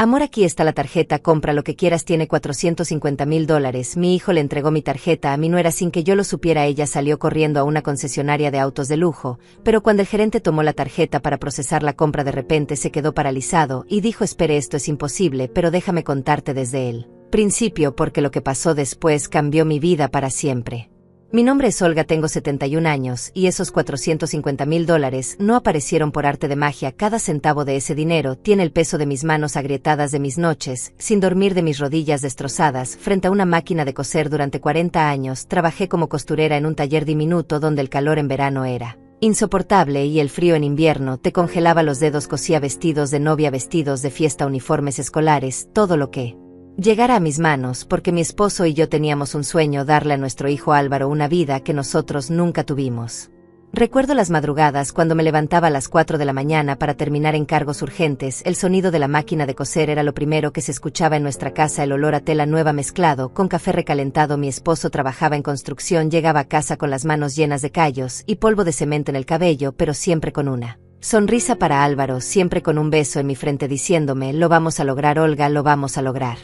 Amor, aquí está la tarjeta, compra lo que quieras, tiene $450,000. Mi hijo le entregó mi tarjeta a mi nuera sin que yo lo supiera. Ella salió corriendo a una concesionaria de autos de lujo, pero cuando el gerente tomó la tarjeta para procesar la compra de repente se quedó paralizado y dijo: espere, esto es imposible, pero déjame contarte desde el principio porque lo que pasó después cambió mi vida para siempre. Mi nombre es Olga, tengo 71 años, y esos $450,000 no aparecieron por arte de magia. Cada centavo de ese dinero tiene el peso de mis manos agrietadas, de mis noches sin dormir, de mis rodillas destrozadas frente a una máquina de coser. Durante 40 años trabajé como costurera en un taller diminuto donde el calor en verano era insoportable y el frío en invierno te congelaba los dedos. Cosía vestidos de novia, vestidos de fiesta, uniformes escolares, todo lo que llegara a mis manos, porque mi esposo y yo teníamos un sueño: darle a nuestro hijo Álvaro una vida que nosotros nunca tuvimos. Recuerdo las madrugadas cuando me levantaba a las 4 de la mañana para terminar encargos urgentes. El sonido de la máquina de coser era lo primero que se escuchaba en nuestra casa, el olor a tela nueva mezclado con café recalentado. Mi esposo trabajaba en construcción, llegaba a casa con las manos llenas de callos y polvo de cemento en el cabello, pero siempre con una sonrisa para Álvaro, siempre con un beso en mi frente diciéndome: lo vamos a lograr, Olga, lo vamos a lograr.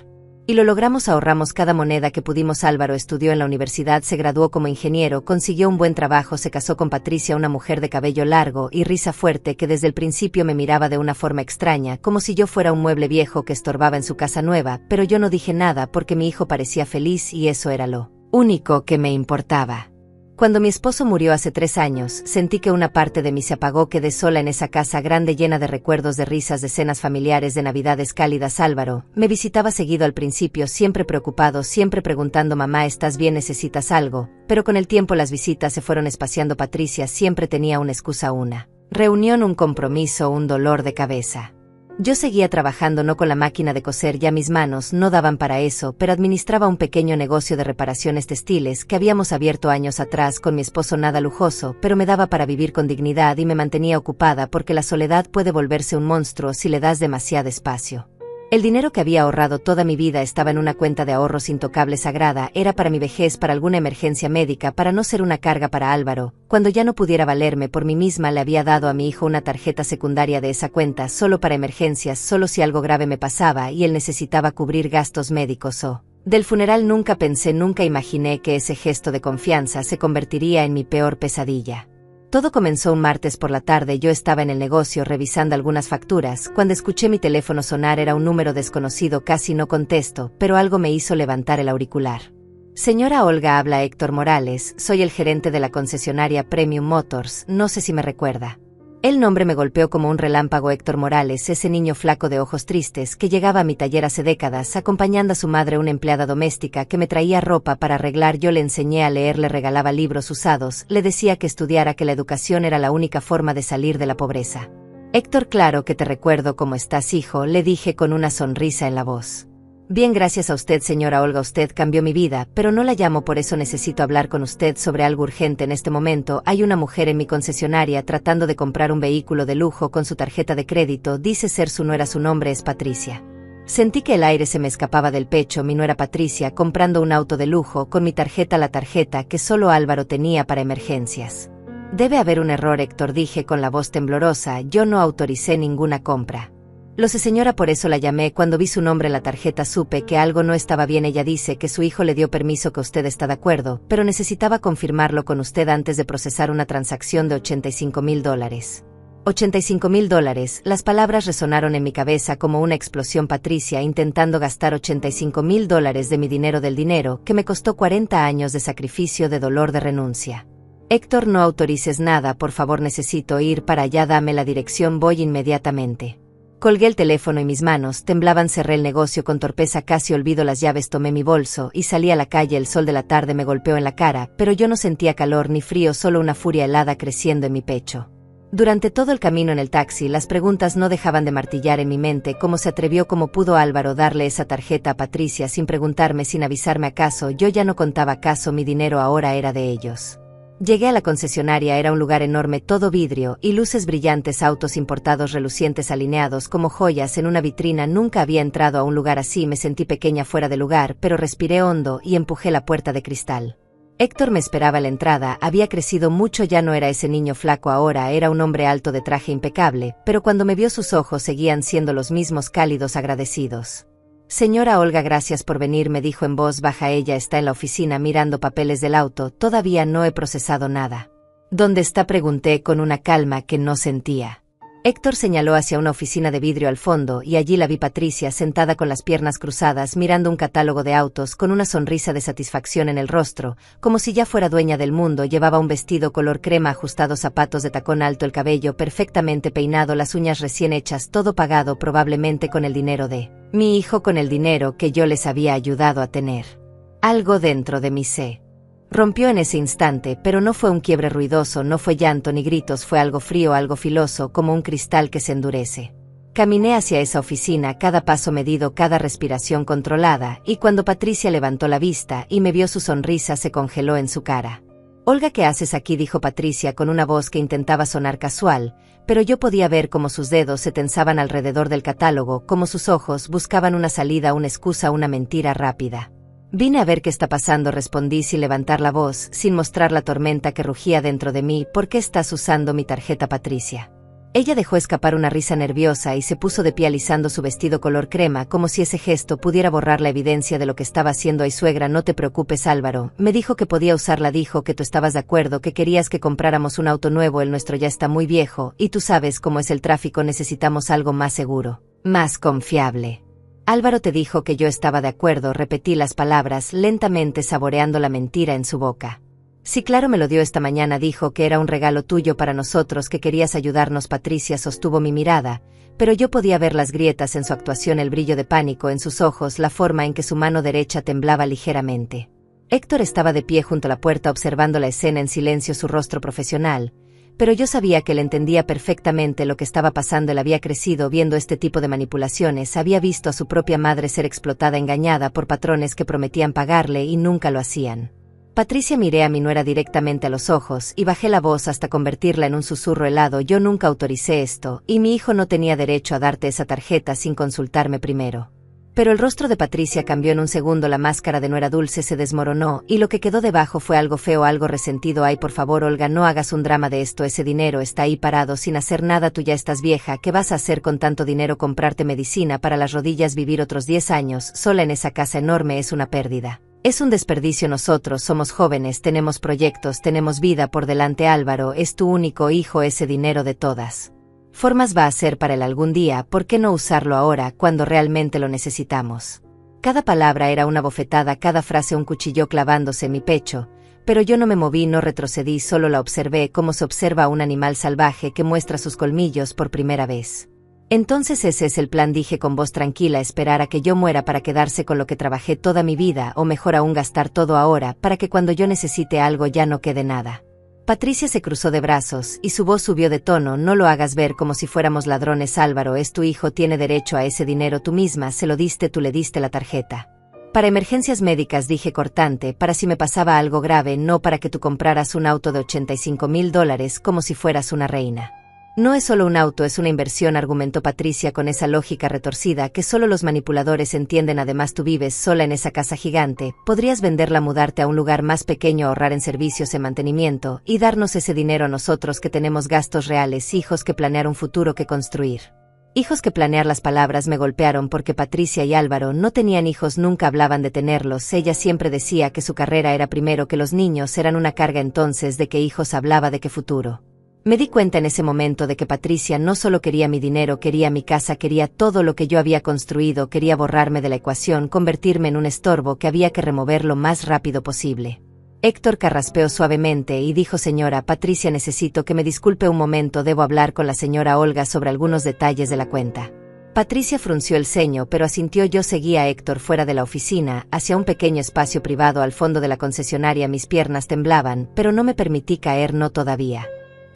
Y lo logramos, ahorramos cada moneda que pudimos. Álvaro estudió en la universidad, se graduó como ingeniero, consiguió un buen trabajo, se casó con Patricia, una mujer de cabello largo y risa fuerte que desde el principio me miraba de una forma extraña, como si yo fuera un mueble viejo que estorbaba en su casa nueva, pero yo no dije nada porque mi hijo parecía feliz y eso era lo único que me importaba. Cuando mi esposo murió hace 3 años, sentí que una parte de mí se apagó. Quedé sola en esa casa grande llena de recuerdos, de risas, de cenas familiares, de navidades cálidas. Álvaro me visitaba seguido al principio, siempre preocupado, siempre preguntando: mamá, ¿estás bien? ¿Necesitas algo? Pero con el tiempo las visitas se fueron espaciando. Patricia siempre tenía una excusa, una reunión, un compromiso, un dolor de cabeza. Yo seguía trabajando, no con la máquina de coser, ya mis manos no daban para eso, pero administraba un pequeño negocio de reparaciones textiles que habíamos abierto años atrás con mi esposo. Nada lujoso, pero me daba para vivir con dignidad y me mantenía ocupada, porque la soledad puede volverse un monstruo si le das demasiado espacio. El dinero que había ahorrado toda mi vida estaba en una cuenta de ahorros intocable, sagrada. Era para mi vejez, para alguna emergencia médica, para no ser una carga para Álvaro. Cuando ya no pudiera valerme por mí misma, le había dado a mi hijo una tarjeta secundaria de esa cuenta, solo para emergencias, solo si algo grave me pasaba y él necesitaba cubrir gastos médicos o del funeral. Nunca pensé, nunca imaginé que ese gesto de confianza se convertiría en mi peor pesadilla. Todo comenzó un martes por la tarde. Yo estaba en el negocio revisando algunas facturas cuando escuché mi teléfono sonar. Era un número desconocido. Casi no contesto, pero algo me hizo levantar el auricular. Señora Olga, habla Héctor Morales, soy el gerente de la concesionaria Premium Motors, no sé si me recuerda. El nombre me golpeó como un relámpago. Héctor Morales, ese niño flaco de ojos tristes que llegaba a mi taller hace décadas acompañando a su madre, una empleada doméstica que me traía ropa para arreglar. Yo le enseñé a leer, le regalaba libros usados, le decía que estudiara, que la educación era la única forma de salir de la pobreza. Héctor, claro que te recuerdo. ¿Cómo estás, hijo?, le dije con una sonrisa en la voz. Bien, gracias a usted, señora Olga, usted cambió mi vida, pero no la llamo por eso. Necesito hablar con usted sobre algo urgente en este momento. Hay una mujer en mi concesionaria tratando de comprar un vehículo de lujo con su tarjeta de crédito. Dice ser su nuera, su nombre es Patricia. Sentí que el aire se me escapaba del pecho. Mi nuera Patricia comprando un auto de lujo con mi tarjeta, la tarjeta que solo Álvaro tenía para emergencias. Debe haber un error, Héctor, dije con la voz temblorosa. Yo no autoricé ninguna compra. Lo sé, señora, por eso la llamé. Cuando vi su nombre en la tarjeta supe que algo no estaba bien. Ella dice que su hijo le dio permiso, que usted está de acuerdo, pero necesitaba confirmarlo con usted antes de procesar una transacción de $85,000. $85,000, las palabras resonaron en mi cabeza como una explosión. Patricia intentando gastar $85,000 de mi dinero, del dinero que me costó 40 años de sacrificio, de dolor, de renuncia. Héctor, no autorices nada, por favor, necesito ir para allá, dame la dirección, voy inmediatamente. Colgué el teléfono y mis manos temblaban. Cerré el negocio con torpeza, casi olvido las llaves, tomé mi bolso y salí a la calle. El sol de la tarde me golpeó en la cara, pero yo no sentía calor ni frío, solo una furia helada creciendo en mi pecho. Durante todo el camino en el taxi, las preguntas no dejaban de martillar en mi mente. ¿Cómo se atrevió, cómo pudo Álvaro darle esa tarjeta a Patricia sin preguntarme, sin avisarme? ¿Acaso yo ya no contaba? ¿Acaso mi dinero ahora era de ellos? Llegué a la concesionaria, era un lugar enorme, todo vidrio y luces brillantes, autos importados relucientes alineados como joyas en una vitrina. Nunca había entrado a un lugar así, me sentí pequeña, fuera de lugar, pero respiré hondo y empujé la puerta de cristal. Héctor me esperaba a la entrada, había crecido mucho, ya no era ese niño flaco, ahora era un hombre alto de traje impecable, pero cuando me vio sus ojos seguían siendo los mismos, cálidos, agradecidos. Señora Olga, gracias por venir, me dijo en voz baja. Ella está en la oficina mirando papeles del auto, todavía no he procesado nada. ¿Dónde está?, pregunté con una calma que no sentía. Héctor señaló hacia una oficina de vidrio al fondo y allí la vi Patricia sentada con las piernas cruzadas mirando un catálogo de autos con una sonrisa de satisfacción en el rostro, como si ya fuera dueña del mundo. Llevaba un vestido color crema, ajustados zapatos de tacón alto, el cabello perfectamente peinado, las uñas recién hechas, todo pagado probablemente con el dinero de mi hijo, con el dinero que yo les había ayudado a tener. Algo dentro de mí se rompió en ese instante, pero no fue un quiebre ruidoso, no fue llanto ni gritos, fue algo frío, algo filoso, como un cristal que se endurece. Caminé hacia esa oficina, cada paso medido, cada respiración controlada, y cuando Patricia levantó la vista y me vio, su sonrisa se congeló en su cara. Olga, ¿qué haces aquí?, dijo Patricia con una voz que intentaba sonar casual, pero yo podía ver cómo sus dedos se tensaban alrededor del catálogo, cómo sus ojos buscaban una salida, una excusa, una mentira rápida. Vine a ver qué está pasando, respondí sin levantar la voz, sin mostrar la tormenta que rugía dentro de mí. ¿Por qué estás usando mi tarjeta, Patricia? Ella dejó escapar una risa nerviosa y se puso de pie alisando su vestido color crema, como si ese gesto pudiera borrar la evidencia de lo que estaba haciendo. Ay, suegra, no te preocupes, Álvaro me dijo que podía usarla, dijo que tú estabas de acuerdo, que querías que compráramos un auto nuevo, el nuestro ya está muy viejo, y tú sabes cómo es el tráfico, necesitamos algo más seguro, más confiable. Álvaro te dijo que yo estaba de acuerdo, repetí las palabras lentamente, saboreando la mentira en su boca. Sí, claro, me lo dio esta mañana, dijo que era un regalo tuyo para nosotros, que querías ayudarnos. Patricia sostuvo mi mirada, pero yo podía ver las grietas en su actuación, el brillo de pánico en sus ojos, la forma en que su mano derecha temblaba ligeramente. Héctor estaba de pie junto a la puerta observando la escena en silencio, su rostro profesional, pero yo sabía que él entendía perfectamente lo que estaba pasando. Él había crecido viendo este tipo de manipulaciones, había visto a su propia madre ser explotada, engañada por patrones que prometían pagarle y nunca lo hacían. Patricia, miré a mi nuera directamente a los ojos y bajé la voz hasta convertirla en un susurro helado. Yo nunca autoricé esto, y mi hijo no tenía derecho a darte esa tarjeta sin consultarme primero. Pero el rostro de Patricia cambió en un segundo, la máscara de nuera dulce se desmoronó, y lo que quedó debajo fue algo feo, algo resentido. Ay, por favor, Olga, no hagas un drama de esto, ese dinero está ahí parado sin hacer nada, tú ya estás vieja, ¿qué vas a hacer con tanto dinero? Comprarte medicina para las rodillas, vivir otros 10 años sola en esa casa enorme es una pérdida. Es un desperdicio. Nosotros somos jóvenes, tenemos proyectos, tenemos vida por delante. Álvaro es tu único hijo, ese dinero de todas formas va a ser para él algún día, ¿por qué no usarlo ahora, cuando realmente lo necesitamos? Cada palabra era una bofetada, cada frase un cuchillo clavándose en mi pecho, pero yo no me moví, no retrocedí, solo la observé como se observa a un animal salvaje que muestra sus colmillos por primera vez. Entonces ese es el plan, dije con voz tranquila, esperar a que yo muera para quedarse con lo que trabajé toda mi vida, o mejor aún, gastar todo ahora, para que cuando yo necesite algo ya no quede nada. Patricia se cruzó de brazos, y su voz subió de tono, no lo hagas ver como si fuéramos ladrones. Álvaro es tu hijo, tiene derecho a ese dinero, tú misma se lo diste, tú le diste la tarjeta. Para emergencias médicas, dije cortante, para si me pasaba algo grave, no para que tú compraras un auto de $85,000 como si fueras una reina. No es solo un auto, es una inversión, argumentó Patricia con esa lógica retorcida que solo los manipuladores entienden. Además, tú vives sola en esa casa gigante, podrías venderla, mudarte a un lugar más pequeño, ahorrar en servicios, en mantenimiento, y darnos ese dinero a nosotros que tenemos gastos reales, hijos que planear, un futuro que construir. Hijos que planear. Las palabras me golpearon porque Patricia y Álvaro no tenían hijos, nunca hablaban de tenerlos, ella siempre decía que su carrera era primero, que los niños eran una carga. Entonces, ¿de qué hijos hablaba, de qué futuro? Me di cuenta en ese momento de que Patricia no solo quería mi dinero, quería mi casa, quería todo lo que yo había construido, quería borrarme de la ecuación, convertirme en un estorbo que había que remover lo más rápido posible. Héctor carraspeó suavemente y dijo: señora Patricia, necesito que me disculpe un momento, debo hablar con la señora Olga sobre algunos detalles de la cuenta. Patricia frunció el ceño, pero asintió. Yo seguía a Héctor fuera de la oficina, hacia un pequeño espacio privado al fondo de la concesionaria. Mis piernas temblaban, pero no me permití caer, no todavía.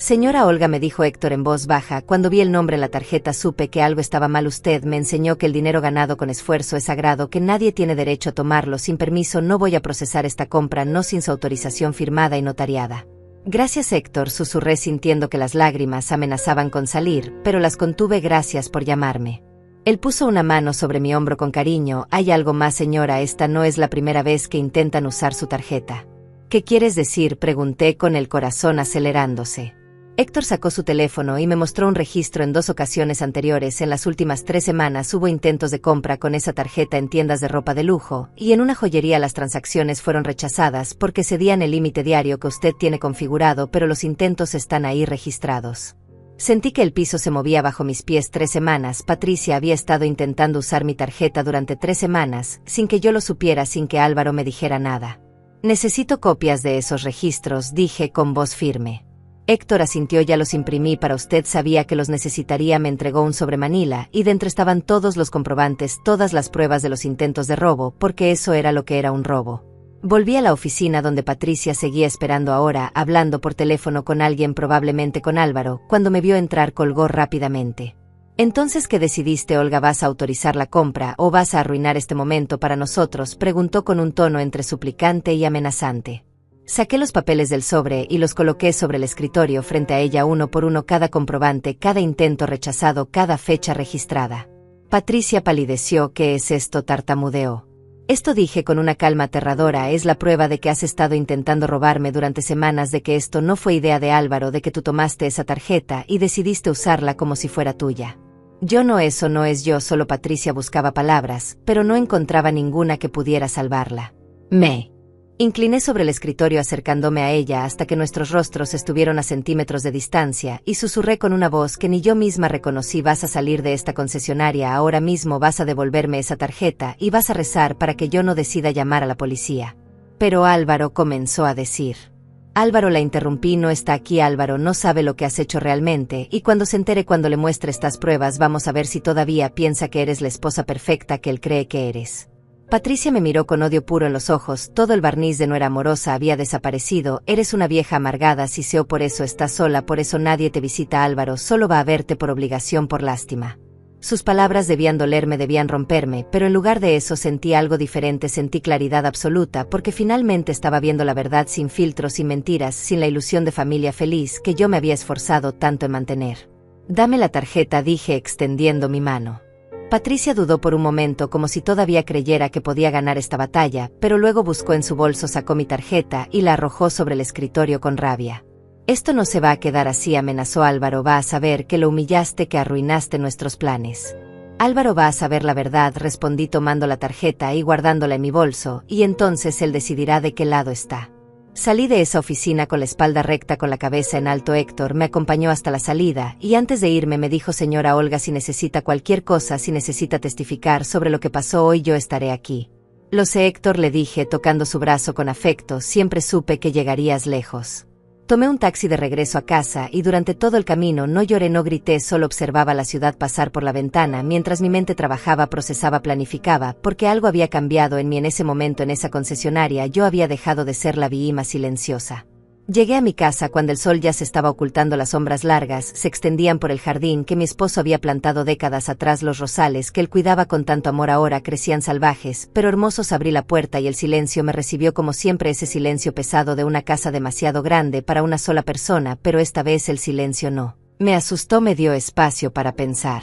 Señora Olga, me dijo Héctor en voz baja, cuando vi el nombre en la tarjeta supe que algo estaba mal. Usted me enseñó que el dinero ganado con esfuerzo es sagrado, que nadie tiene derecho a tomarlo sin permiso. No voy a procesar esta compra, no sin su autorización firmada y notariada. Gracias, Héctor, susurré sintiendo que las lágrimas amenazaban con salir, pero las contuve. Gracias por llamarme. Él puso una mano sobre mi hombro con cariño. ¿Hay algo más, señora? Esta no es la primera vez que intentan usar su tarjeta. ¿Qué quieres decir?, pregunté con el corazón acelerándose. Héctor sacó su teléfono y me mostró un registro. En 2 ocasiones anteriores en las últimas 3 semanas hubo intentos de compra con esa tarjeta en tiendas de ropa de lujo, y en una joyería las transacciones fueron rechazadas porque cedían el límite diario que usted tiene configurado, pero los intentos están ahí registrados. Sentí que el piso se movía bajo mis pies. 3 semanas. Patricia había estado intentando usar mi tarjeta durante 3 semanas, sin que yo lo supiera, sin que Álvaro me dijera nada. Necesito copias de esos registros, dije con voz firme. Héctor asintió. Ya los imprimí para usted, sabía que los necesitaría. Me entregó un sobre manila, y dentro estaban todos los comprobantes, todas las pruebas de los intentos de robo, porque eso era lo que era, un robo. Volví a la oficina donde Patricia seguía esperando, ahora hablando por teléfono con alguien, probablemente con Álvaro. Cuando me vio entrar colgó rápidamente. «Entonces, ¿qué decidiste, Olga? ¿Vas a autorizar la compra o vas a arruinar este momento para nosotros?», preguntó con un tono entre suplicante y amenazante. Saqué los papeles del sobre y los coloqué sobre el escritorio frente a ella, uno por uno, cada comprobante, cada intento rechazado, cada fecha registrada. Patricia palideció. «¿Qué es esto?», tartamudeó. «Esto», dije con una calma aterradora, «es la prueba de que has estado intentando robarme durante semanas, de que esto no fue idea de Álvaro, de que tú tomaste esa tarjeta y decidiste usarla como si fuera tuya». «Yo no, eso no es yo». Solo Patricia buscaba palabras, pero no encontraba ninguna que pudiera salvarla. Me incliné sobre el escritorio acercándome a ella hasta que nuestros rostros estuvieron a centímetros de distancia, y susurré con una voz que ni yo misma reconocí: «Vas a salir de esta concesionaria ahora mismo, vas a devolverme esa tarjeta y vas a rezar para que yo no decida llamar a la policía». «Pero Álvaro», comenzó a decir. «Álvaro», la interrumpí, «no está aquí. Álvaro no sabe lo que has hecho realmente, y cuando se entere, cuando le muestre estas pruebas, vamos a ver si todavía piensa que eres la esposa perfecta que él cree que eres». Patricia me miró con odio puro en los ojos. Todo el barniz de no era amorosa había desaparecido. «Eres una vieja amargada, Siseo, por eso estás sola, por eso nadie te visita. Álvaro solo va a verte por obligación, por lástima». Sus palabras debían dolerme, debían romperme, pero en lugar de eso sentí algo diferente. Sentí claridad absoluta, porque finalmente estaba viendo la verdad, sin filtros, sin mentiras, sin la ilusión de familia feliz que yo me había esforzado tanto en mantener. «Dame la tarjeta», dije extendiendo mi mano. Patricia dudó por un momento, como si todavía creyera que podía ganar esta batalla, pero luego buscó en su bolso, sacó mi tarjeta y la arrojó sobre el escritorio con rabia. «Esto no se va a quedar así», amenazó. «Álvaro va a saber que lo humillaste, que arruinaste nuestros planes». «Álvaro va a saber la verdad», respondí tomando la tarjeta y guardándola en mi bolso, «y entonces él decidirá de qué lado está». Salí de esa oficina con la espalda recta, con la cabeza en alto. Héctor me acompañó hasta la salida, y antes de irme me dijo: «Señora Olga, si necesita cualquier cosa, si necesita testificar sobre lo que pasó hoy, yo estaré aquí». «Lo sé, Héctor», le dije tocando su brazo con afecto, «siempre supe que llegarías lejos». Tomé un taxi de regreso a casa y durante todo el camino no lloré, no grité, solo observaba la ciudad pasar por la ventana mientras mi mente trabajaba, procesaba, planificaba, porque algo había cambiado en mí en ese momento. En esa concesionaria yo había dejado de ser la víctima silenciosa. Llegué a mi casa cuando el sol ya se estaba ocultando, las sombras largas se extendían por el jardín que mi esposo había plantado décadas atrás, los rosales que él cuidaba con tanto amor ahora crecían salvajes, pero hermosos. Abrí la puerta y el silencio me recibió como siempre, ese silencio pesado de una casa demasiado grande para una sola persona, pero esta vez el silencio no me asustó, me dio espacio para pensar.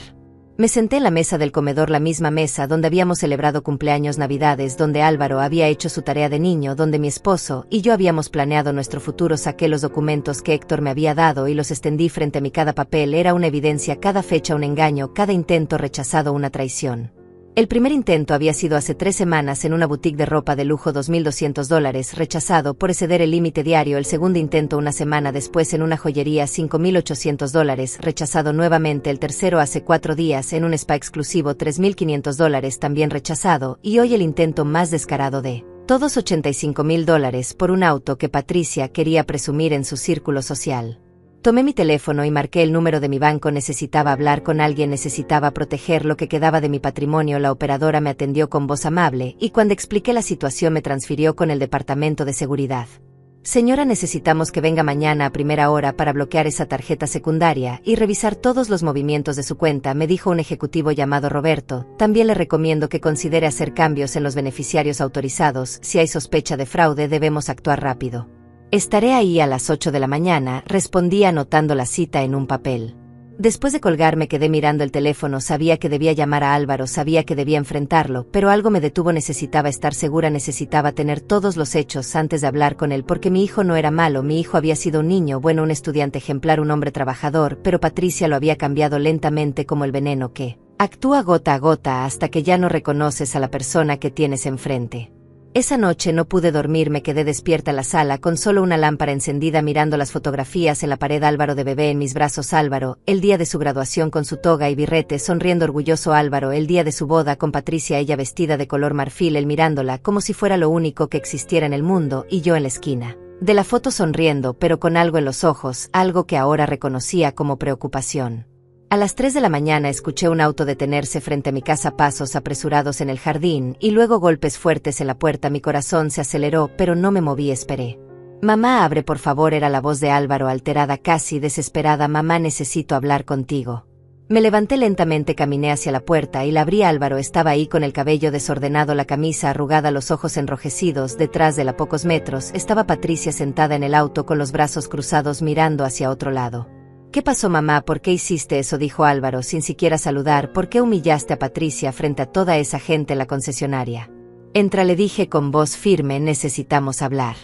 Me senté en la mesa del comedor, la misma mesa donde habíamos celebrado cumpleaños, Navidades, donde Álvaro había hecho su tarea de niño, donde mi esposo y yo habíamos planeado nuestro futuro. Saqué los documentos que Héctor me había dado y los extendí frente a mí. Cada papel era una evidencia, cada fecha un engaño, cada intento rechazado una traición. El primer intento había sido hace 3 semanas en una boutique de ropa de lujo, $2,200, rechazado por exceder el límite diario. El segundo intento una semana después en una joyería, $5,800, rechazado nuevamente. El tercero hace 4 días en un spa exclusivo, $3,500, también rechazado. Y hoy el intento más descarado de todos, $85,000 por un auto que Patricia quería presumir en su círculo social. Tomé mi teléfono y marqué el número de mi banco. Necesitaba hablar con alguien, necesitaba proteger lo que quedaba de mi patrimonio. La operadora me atendió con voz amable y cuando expliqué la situación me transfirió con el departamento de seguridad. «Señora, necesitamos que venga mañana a primera hora para bloquear esa tarjeta secundaria y revisar todos los movimientos de su cuenta», me dijo un ejecutivo llamado Roberto. «También le recomiendo que considere hacer cambios en los beneficiarios autorizados. Si hay sospecha de fraude, debemos actuar rápido». «Estaré ahí a las 8 de la mañana», respondí anotando la cita en un papel. Después de colgar me quedé mirando el teléfono, sabía que debía llamar a Álvaro, sabía que debía enfrentarlo, pero algo me detuvo, necesitaba estar segura, necesitaba tener todos los hechos antes de hablar con él, porque mi hijo no era malo, mi hijo había sido un niño bueno, un estudiante ejemplar, un hombre trabajador, pero Patricia lo había cambiado lentamente como el veneno que actúa gota a gota hasta que ya no reconoces a la persona que tienes enfrente. Esa noche no pude dormir, me quedé despierta en la sala con solo una lámpara encendida mirando las fotografías en la pared. Álvaro de bebé en mis brazos, Álvaro, el día de su graduación con su toga y birrete sonriendo orgulloso, Álvaro, el día de su boda con Patricia, ella vestida de color marfil, él mirándola como si fuera lo único que existiera en el mundo, y yo en la esquina de la foto sonriendo pero con algo en los ojos, algo que ahora reconocía como preocupación. A las 3 de la mañana escuché un auto detenerse frente a mi casa, pasos apresurados en el jardín, y luego golpes fuertes en la puerta. Mi corazón se aceleró, pero no me moví, esperé. Mamá, abre por favor, era la voz de Álvaro, alterada, casi desesperada. Mamá, necesito hablar contigo. Me levanté lentamente, caminé hacia la puerta y la abrí. Álvaro estaba ahí con el cabello desordenado, la camisa arrugada, los ojos enrojecidos. Detrás de él, a pocos metros, estaba Patricia sentada en el auto con los brazos cruzados mirando hacia otro lado. ¿Qué pasó, mamá? ¿Por qué hiciste eso?, dijo Álvaro sin siquiera saludar. ¿Por qué humillaste a Patricia frente a toda esa gente en la concesionaria? Entra, le dije con voz firme, necesitamos hablar.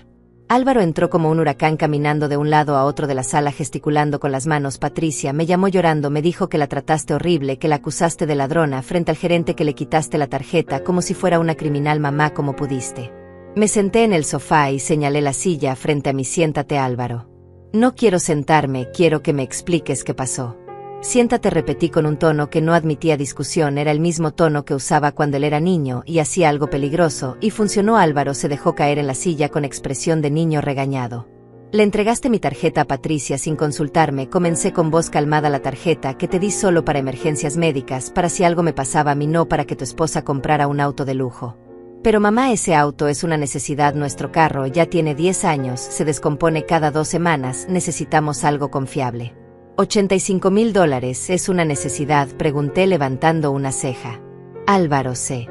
Álvaro entró como un huracán, caminando de un lado a otro de la sala, gesticulando con las manos. Patricia me llamó llorando, me dijo que la trataste horrible, que la acusaste de ladrona frente al gerente, que le quitaste la tarjeta como si fuera una criminal. Mamá, ¿cómo pudiste? Me senté en el sofá y señalé la silla frente a mí. Siéntate, Álvaro. No quiero sentarme, quiero que me expliques qué pasó. Siéntate, repetí con un tono que no admitía discusión, era el mismo tono que usaba cuando él era niño y hacía algo peligroso, y funcionó. Álvaro se dejó caer en la silla con expresión de niño regañado. Le entregaste mi tarjeta a Patricia sin consultarme, comencé con voz calmada. La tarjeta que te di solo para emergencias médicas, para si algo me pasaba a mí, no para que tu esposa comprara un auto de lujo. Pero mamá, ese auto es una necesidad, nuestro carro ya tiene 10 años, se descompone cada 2 semanas, necesitamos algo confiable. $85,000 es una necesidad, pregunté levantando una ceja. Álvaro se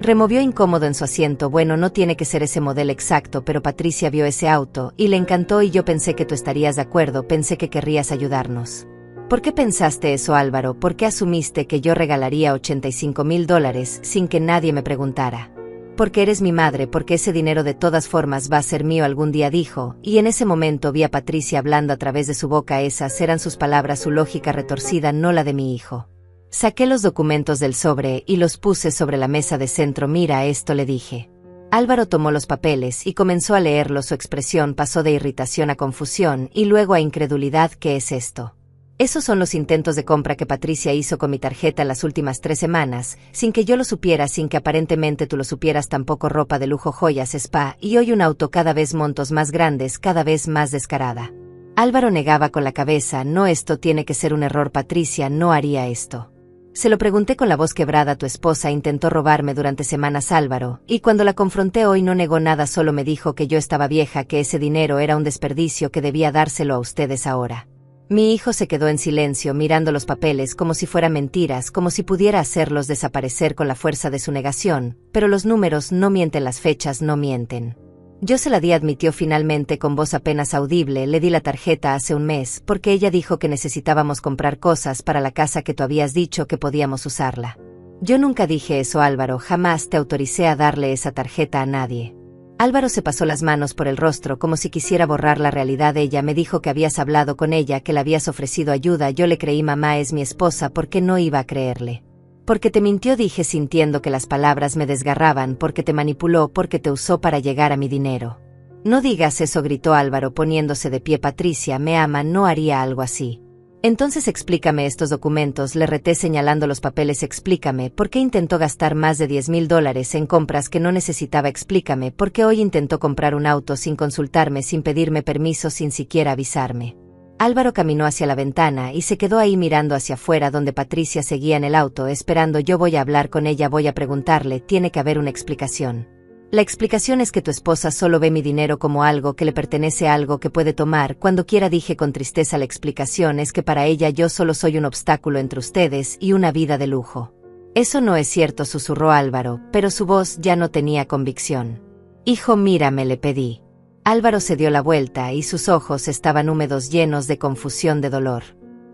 removió incómodo en su asiento. Bueno, no tiene que ser ese modelo exacto, pero Patricia vio ese auto y le encantó, y yo pensé que tú estarías de acuerdo, pensé que querrías ayudarnos. ¿Por qué pensaste eso, Álvaro? ¿Por qué asumiste que yo regalaría $85,000 sin que nadie me preguntara? Porque eres mi madre, porque ese dinero de todas formas va a ser mío algún día, dijo, y en ese momento vi a Patricia hablando a través de su boca. Esas eran sus palabras, su lógica retorcida, no la de mi hijo. Saqué los documentos del sobre y los puse sobre la mesa de centro. Mira esto, le dije. Álvaro tomó los papeles y comenzó a leerlos. Su expresión pasó de irritación a confusión y luego a incredulidad. ¿Qué es esto? Esos son los intentos de compra que Patricia hizo con mi tarjeta en las últimas 3 semanas, sin que yo lo supiera, sin que aparentemente tú lo supieras tampoco. Ropa de lujo, joyas, spa, y hoy un auto, cada vez montos más grandes, cada vez más descarada. Álvaro negaba con la cabeza. No, esto tiene que ser un error, Patricia no haría esto. Se lo pregunté con la voz quebrada. Tu esposa intentó robarme durante semanas, Álvaro, y cuando la confronté hoy no negó nada, solo me dijo que yo estaba vieja, que ese dinero era un desperdicio, que debía dárselo a ustedes ahora. Mi hijo se quedó en silencio mirando los papeles como si fueran mentiras, como si pudiera hacerlos desaparecer con la fuerza de su negación, pero los números no mienten, las fechas no mienten. Yo se la di, admitió finalmente con voz apenas audible. Le di la tarjeta hace un mes, porque ella dijo que necesitábamos comprar cosas para la casa, que tú habías dicho que podíamos usarla. Yo nunca dije eso, Álvaro, jamás te autoricé a darle esa tarjeta a nadie. Álvaro se pasó las manos por el rostro como si quisiera borrar la realidad. Ella me dijo que habías hablado con ella, que le habías ofrecido ayuda. Yo le creí. Mamá es mi esposa, ¿por qué no iba a creerle? Porque te mintió, dije sintiendo que las palabras me desgarraban. Porque te manipuló, porque te usó para llegar a mi dinero. No digas eso, gritó Álvaro poniéndose de pie. Patricia me ama, no haría algo así. Entonces explícame estos documentos, le reté señalando los papeles. Explícame, ¿por qué intentó gastar más de $10,000 en compras que no necesitaba? Explícame, ¿por qué hoy intentó comprar un auto sin consultarme, sin pedirme permiso, sin siquiera avisarme? Álvaro caminó hacia la ventana y se quedó ahí mirando hacia afuera donde Patricia seguía en el auto esperando. Yo voy a hablar con ella, voy a preguntarle, tiene que haber una explicación. La explicación es que tu esposa solo ve mi dinero como algo que le pertenece, algo que puede tomar cuando quiera, dije con tristeza. La explicación es que para ella yo solo soy un obstáculo entre ustedes y una vida de lujo. Eso no es cierto, susurró Álvaro, pero su voz ya no tenía convicción. Hijo, mírame, le pedí. Álvaro se dio la vuelta y sus ojos estaban húmedos, llenos de confusión, de dolor.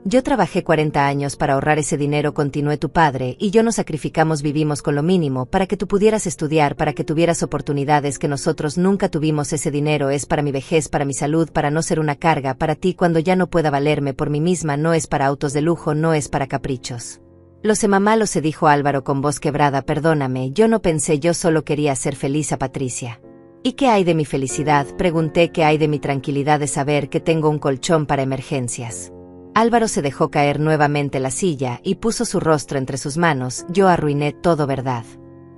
Yo trabajé 40 años para ahorrar ese dinero, continuó tu padre, y yo nos sacrificamos, vivimos con lo mínimo para que tú pudieras estudiar, para que tuvieras oportunidades que nosotros nunca tuvimos. Ese dinero es para mi vejez, para mi salud, para no ser una carga para ti cuando ya no pueda valerme por mí misma. No es para autos de lujo, no es para caprichos. Lo sé, mamá, lo sé, dijo Álvaro con voz quebrada. Perdóname, yo no pensé, yo solo quería hacer feliz a Patricia. ¿Y qué hay de mi felicidad?, pregunté. ¿Qué hay de mi tranquilidad de saber que tengo un colchón para emergencias? Álvaro se dejó caer nuevamente la silla y puso su rostro entre sus manos. Yo arruiné todo, ¿verdad?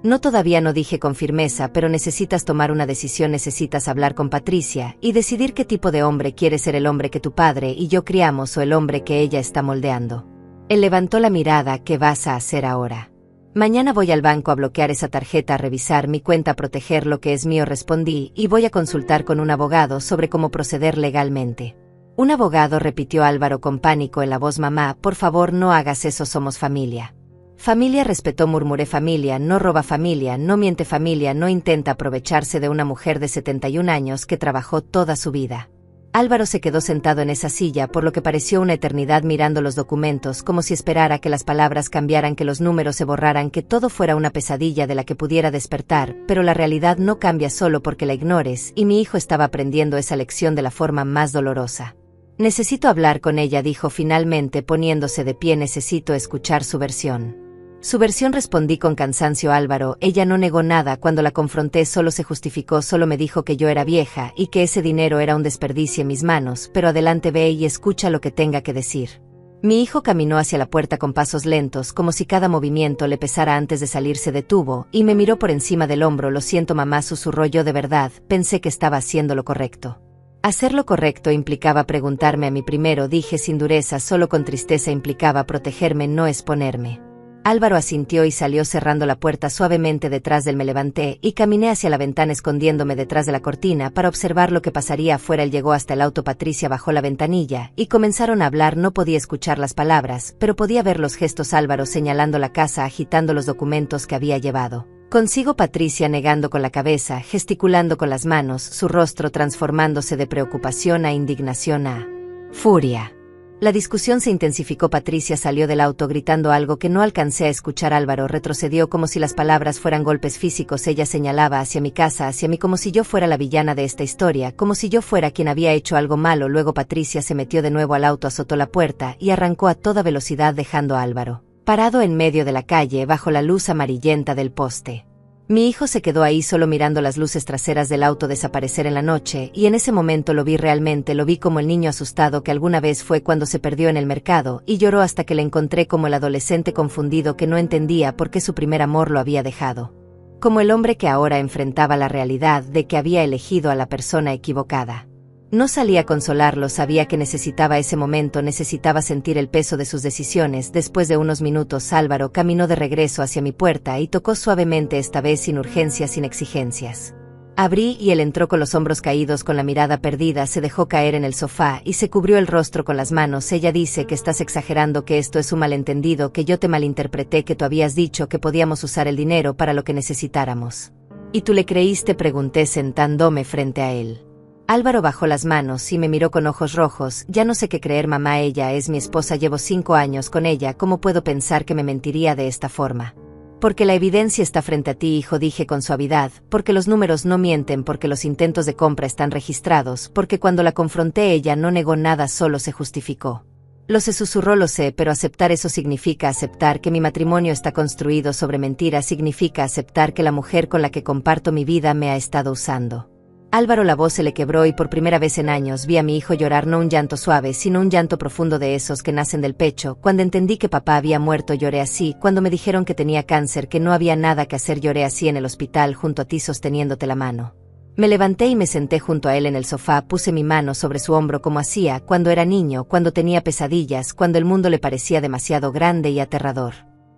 No, todavía no, dije con firmeza, pero necesitas tomar una decisión, necesitas hablar con Patricia y decidir qué tipo de hombre quieres ser, el hombre que tu padre y yo criamos o el hombre que ella está moldeando. Él levantó la mirada. ¿Qué vas a hacer ahora? Mañana voy al banco a bloquear esa tarjeta, a revisar mi cuenta, a proteger lo que es mío, respondí, y voy a consultar con un abogado sobre cómo proceder legalmente. Un abogado, repitió Álvaro con pánico en la voz. Mamá, por favor, no hagas eso, somos familia. Familia, respetó, murmuré. Familia, no roba, familia, no miente, familia, no intenta aprovecharse de una mujer de 71 años que trabajó toda su vida. Álvaro se quedó sentado en esa silla por lo que pareció una eternidad mirando los documentos, como si esperara que las palabras cambiaran, que los números se borraran, que todo fuera una pesadilla de la que pudiera despertar. Pero la realidad no cambia solo porque la ignores, y mi hijo estaba aprendiendo esa lección de la forma más dolorosa. Necesito hablar con ella, dijo finalmente poniéndose de pie. Necesito escuchar su versión. Su versión, respondí con cansancio. Álvaro, ella no negó nada cuando la confronté, solo se justificó, solo me dijo que yo era vieja y que ese dinero era un desperdicio en mis manos. Pero adelante, ve y escucha lo que tenga que decir. Mi hijo caminó hacia la puerta con pasos lentos, como si cada movimiento le pesara. Antes de salir se detuvo y me miró por encima del hombro. Lo siento, mamá, susurró. Yo de verdad pensé que estaba haciendo lo correcto. Hacer lo correcto implicaba preguntarme a mí primero, dije sin dureza, solo con tristeza. Implicaba protegerme, no exponerme. Álvaro asintió y salió cerrando la puerta suavemente detrás de él. Me levanté y caminé hacia la ventana escondiéndome detrás de la cortina para observar lo que pasaría afuera. Él llegó hasta el auto. Patricia bajó la ventanilla y comenzaron a hablar. No podía escuchar las palabras, pero podía ver los gestos. Álvaro señalando la casa, agitando los documentos que había llevado consigo. Patricia negando con la cabeza, gesticulando con las manos, su rostro transformándose de preocupación a indignación a furia. La discusión se intensificó. Patricia salió del auto gritando algo que no alcancé a escuchar. Álvaro retrocedió como si las palabras fueran golpes físicos. Ella señalaba hacia mi casa, hacia mí, como si yo fuera la villana de esta historia, como si yo fuera quien había hecho algo malo. Luego Patricia se metió de nuevo al auto, azotó la puerta y arrancó a toda velocidad, dejando a Álvaro parado en medio de la calle bajo la luz amarillenta del poste. Mi hijo se quedó ahí solo mirando las luces traseras del auto desaparecer en la noche, y en ese momento lo vi realmente, lo vi como el niño asustado que alguna vez fue cuando se perdió en el mercado y lloró hasta que le encontré, como el adolescente confundido que no entendía por qué su primer amor lo había dejado, como el hombre que ahora enfrentaba la realidad de que había elegido a la persona equivocada. No salía a consolarlo, sabía que necesitaba ese momento, necesitaba sentir el peso de sus decisiones. Después de unos minutos, Álvaro caminó de regreso hacia mi puerta y tocó suavemente, esta vez sin urgencias, sin exigencias. Abrí y él entró con los hombros caídos, con la mirada perdida. Se dejó caer en el sofá y se cubrió el rostro con las manos. Ella dice que estás exagerando, que esto es un malentendido, que yo te malinterpreté, que tú habías dicho que podíamos usar el dinero para lo que necesitáramos. ¿Y tú le creíste?, pregunté sentándome frente a él. Álvaro bajó las manos y me miró con ojos rojos. Ya no sé qué creer, mamá, ella es mi esposa, llevo 5 años con ella, ¿cómo puedo pensar que me mentiría de esta forma? Porque la evidencia está frente a ti, hijo, dije con suavidad, porque los números no mienten, porque los intentos de compra están registrados, porque cuando la confronté ella no negó nada, solo se justificó. Lo sé, susurró, lo sé, pero aceptar eso significa aceptar que mi matrimonio está construido sobre mentiras, significa aceptar que la mujer con la que comparto mi vida me ha estado usando. Álvaro, la voz se le quebró y por primera vez en años vi a mi hijo llorar, no un llanto suave, sino un llanto profundo de esos que nacen del pecho. Cuando entendí que papá había muerto lloré así, cuando me dijeron que tenía cáncer, que no había nada que hacer lloré así, en el hospital junto a ti sosteniéndote la mano. Me levanté y me senté junto a él en el sofá, puse mi mano sobre su hombro como hacía cuando era niño, cuando tenía pesadillas, cuando el mundo le parecía demasiado grande y aterrador.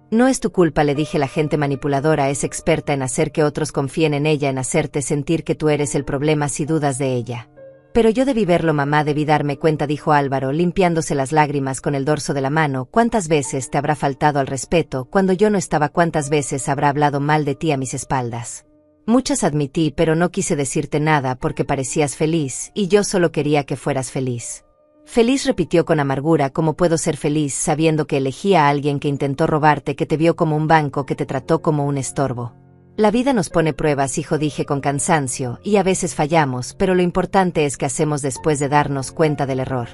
No es tu culpa, le dije, la gente manipuladora es experta en hacer que otros confíen en ella, en hacerte sentir que tú eres el problema si dudas de ella. Pero yo debí verlo, mamá, debí darme cuenta, dijo Álvaro, limpiándose las lágrimas con el dorso de la mano. ¿Cuántas veces te habrá faltado al respeto cuando yo no estaba? ¿Cuántas veces habrá hablado mal de ti a mis espaldas? Muchas, admití, pero no quise decirte nada porque parecías feliz y yo solo quería que fueras feliz. Feliz, repitió con amargura. ¿Cómo puedo ser feliz sabiendo que elegí a alguien que intentó robarte, que te vio como un banco, que te trató como un estorbo? La vida nos pone pruebas, hijo, dije con cansancio, y a veces fallamos, pero lo importante es qué hacemos después de darnos cuenta del error.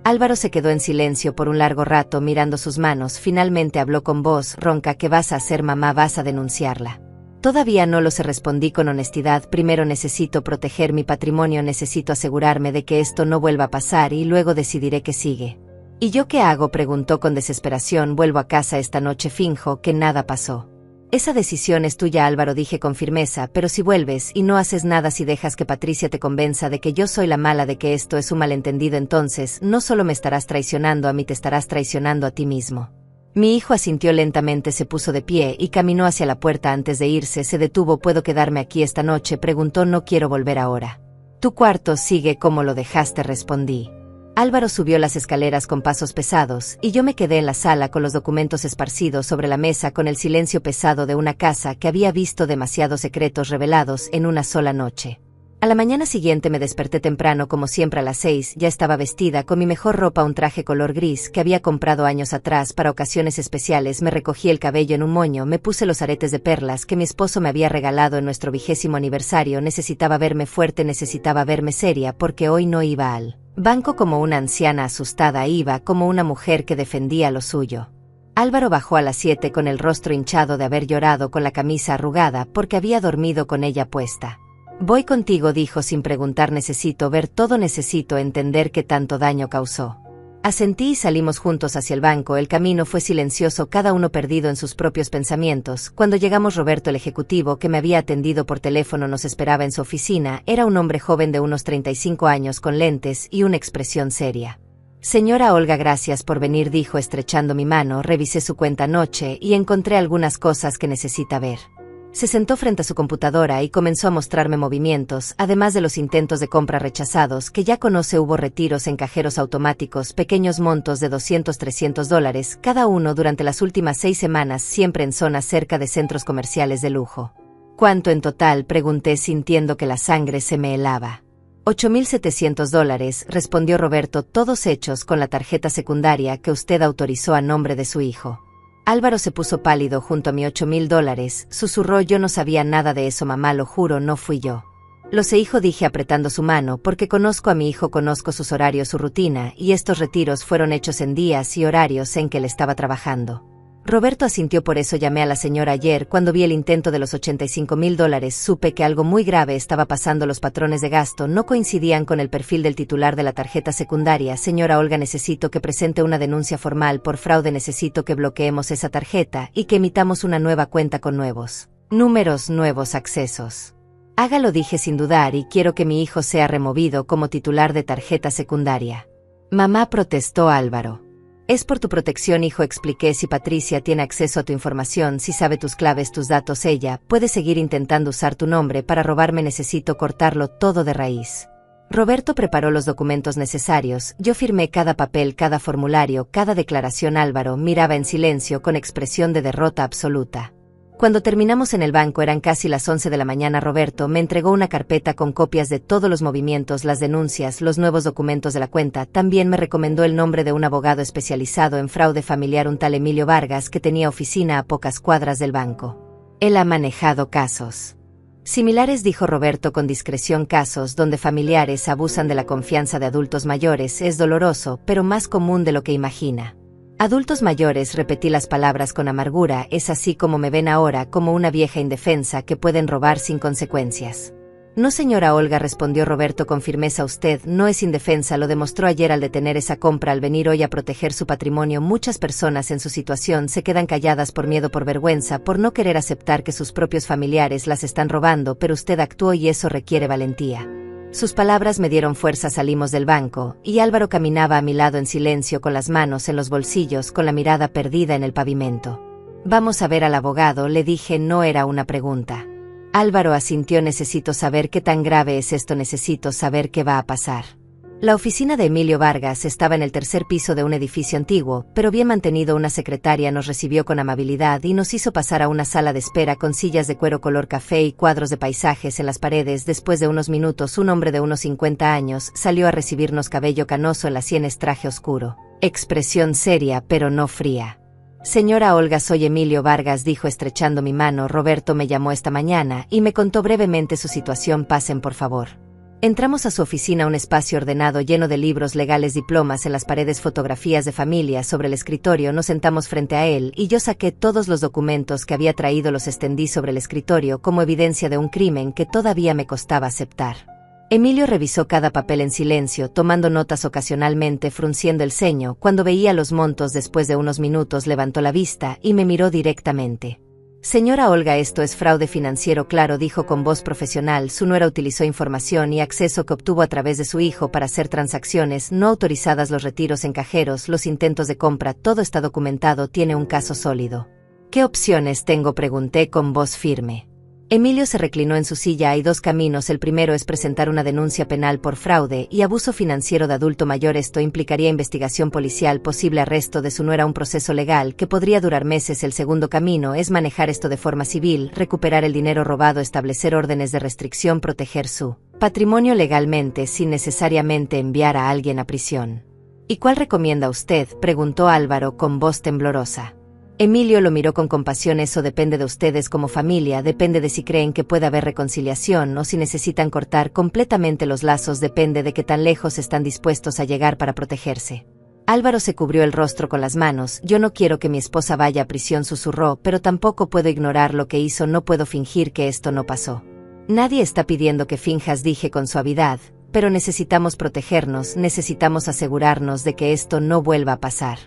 Álvaro se quedó en silencio por un largo rato mirando sus manos. Finalmente habló con voz ronca. ¿Qué vas a hacer, mamá? ¿Vas a denunciarla? Todavía no lo sé, respondí con honestidad. Primero necesito proteger mi patrimonio, necesito asegurarme de que esto no vuelva a pasar y luego decidiré qué sigue. ¿Y yo qué hago?, preguntó con desesperación. Vuelvo a casa esta noche, finjo que nada pasó. Esa decisión es tuya, Álvaro, dije con firmeza, pero si vuelves y no haces nada, si dejas que Patricia te convenza de que yo soy la mala, de que esto es un malentendido, entonces no solo me estarás traicionando a mí, te estarás traicionando a ti mismo. Mi hijo asintió lentamente, se puso de pie y caminó hacia la puerta. Antes de irse, se detuvo. ¿Puedo quedarme aquí esta noche?, preguntó. No quiero volver ahora. Tu cuarto sigue como lo dejaste, respondí. Álvaro subió las escaleras con pasos pesados, y yo me quedé en la sala con los documentos esparcidos sobre la mesa, con el silencio pesado de una casa que había visto demasiados secretos revelados en una sola noche. A la mañana siguiente me desperté temprano, como siempre a las 6, ya estaba vestida con mi mejor ropa, un traje color gris que había comprado años atrás para ocasiones especiales. Me recogí el cabello en un moño, me puse los aretes de perlas que mi esposo me había regalado en nuestro 20º aniversario. Necesitaba verme fuerte, necesitaba verme seria, porque hoy no iba al banco como una anciana asustada, iba como una mujer que defendía lo suyo. Álvaro bajó a las 7 con el rostro hinchado de haber llorado, con la camisa arrugada porque había dormido con ella puesta. Voy contigo, dijo sin preguntar. Necesito ver todo, necesito entender qué tanto daño causó. Asentí y salimos juntos hacia el banco. El camino fue silencioso, cada uno perdido en sus propios pensamientos. Cuando llegamos, Roberto, el ejecutivo que me había atendido por teléfono, nos esperaba en su oficina. Era un hombre joven de unos 35 años, con lentes y una expresión seria. Señora Olga, gracias por venir, dijo estrechando mi mano. Revisé su cuenta anoche y encontré algunas cosas que necesita ver. Se sentó frente a su computadora y comenzó a mostrarme movimientos, además de los intentos de compra rechazados que ya conoce. Hubo retiros en cajeros automáticos, pequeños montos de $200-300 cada uno durante las últimas 6 semanas, siempre en zonas cerca de centros comerciales de lujo. ¿Cuánto en total?, pregunté sintiendo que la sangre se me helaba. $8,700, respondió Roberto, todos hechos con la tarjeta secundaria que usted autorizó a nombre de su hijo. Álvaro se puso pálido junto a mi $8,000, susurró. Yo no sabía nada de eso, mamá, lo juro, no fui yo. Lo sé, hijo, dije apretando su mano, porque conozco a mi hijo, conozco sus horarios, su rutina, y estos retiros fueron hechos en días y horarios en que él estaba trabajando. Roberto asintió. Por eso llamé a la señora ayer. Cuando vi el intento de los $85,000, supe que algo muy grave estaba pasando. Los patrones de gasto no coincidían con el perfil del titular de la tarjeta secundaria. Señora Olga, necesito que presente una denuncia formal por fraude. Necesito que bloqueemos esa tarjeta y que emitamos una nueva cuenta con nuevos números, nuevos accesos. Hágalo, dije sin dudar, y quiero que mi hijo sea removido como titular de tarjeta secundaria. Mamá, protestó Álvaro. Es por tu protección, hijo, expliqué. Si Patricia tiene acceso a tu información, si sabe tus claves, tus datos, ella puede seguir intentando usar tu nombre para robarme. Necesito cortarlo todo de raíz. Roberto preparó los documentos necesarios. Yo firmé cada papel, cada formulario, cada declaración. Álvaro miraba en silencio con expresión de derrota absoluta. Cuando terminamos en el banco eran casi las 11 de la mañana. Roberto me entregó una carpeta con copias de todos los movimientos, las denuncias, los nuevos documentos de la cuenta. También me recomendó el nombre de un abogado especializado en fraude familiar, un tal Emilio Vargas, que tenía oficina a pocas cuadras del banco. Él ha manejado casos similares, dijo Roberto con discreción, casos donde familiares abusan de la confianza de adultos mayores. Es doloroso, pero más común de lo que imagina. Adultos mayores, repetí las palabras con amargura. Es así como me ven ahora, como una vieja indefensa que pueden robar sin consecuencias. No, señora Olga, respondió Roberto con firmeza, usted no es indefensa, lo demostró ayer al detener esa compra, al venir hoy a proteger su patrimonio. Muchas personas en su situación se quedan calladas por miedo, por vergüenza, por no querer aceptar que sus propios familiares las están robando, pero usted actuó y eso requiere valentía. Sus palabras me dieron fuerza. Salimos del banco, y Álvaro caminaba a mi lado en silencio, con las manos en los bolsillos, con la mirada perdida en el pavimento. Vamos a ver al abogado, le dije, no era una pregunta. Álvaro asintió. Necesito saber qué tan grave es esto, necesito saber qué va a pasar. La oficina de Emilio Vargas estaba en el tercer piso de un edificio antiguo, pero bien mantenido. Una secretaria nos recibió con amabilidad y nos hizo pasar a una sala de espera con sillas de cuero color café y cuadros de paisajes en las paredes. Después de unos minutos, un hombre de unos 50 años salió a recibirnos, cabello canoso en las sienes, traje oscuro, expresión seria pero no fría. Señora Olga, soy Emilio Vargas, dijo estrechando mi mano. Roberto me llamó esta mañana y me contó brevemente su situación. Pasen, por favor. Entramos a su oficina, un espacio ordenado lleno de libros legales, diplomas en las paredes, fotografías de familia sobre el escritorio. Nos sentamos frente a él y yo saqué todos los documentos que había traído, los extendí sobre el escritorio como evidencia de un crimen que todavía me costaba aceptar. Emilio revisó cada papel en silencio, tomando notas, ocasionalmente frunciendo el ceño cuando veía los montos. Después de unos minutos levantó la vista y me miró directamente. Señora Olga, esto es fraude financiero, claro, dijo con voz profesional. Su nuera utilizó información y acceso que obtuvo a través de su hijo para hacer transacciones no autorizadas, los retiros en cajeros, los intentos de compra, todo está documentado. Tiene un caso sólido. ¿Qué opciones tengo?, pregunté con voz firme. Emilio se reclinó en su silla. Hay dos caminos. El primero es presentar una denuncia penal por fraude y abuso financiero de adulto mayor. Esto implicaría investigación policial, posible arresto de su nuera, un proceso legal que podría durar meses. El segundo camino es manejar esto de forma civil, recuperar el dinero robado, establecer órdenes de restricción, proteger su patrimonio legalmente sin necesariamente enviar a alguien a prisión. ¿Y cuál recomienda usted?, preguntó Álvaro con voz temblorosa. Emilio lo miró con compasión. Eso depende de ustedes como familia, depende de si creen que puede haber reconciliación o si necesitan cortar completamente los lazos, depende de qué tan lejos están dispuestos a llegar para protegerse. Álvaro se cubrió el rostro con las manos. Yo no quiero que mi esposa vaya a prisión, susurró, pero tampoco puedo ignorar lo que hizo, no puedo fingir que esto no pasó. Nadie está pidiendo que finjas, dije con suavidad, pero necesitamos protegernos, necesitamos asegurarnos de que esto no vuelva a pasar.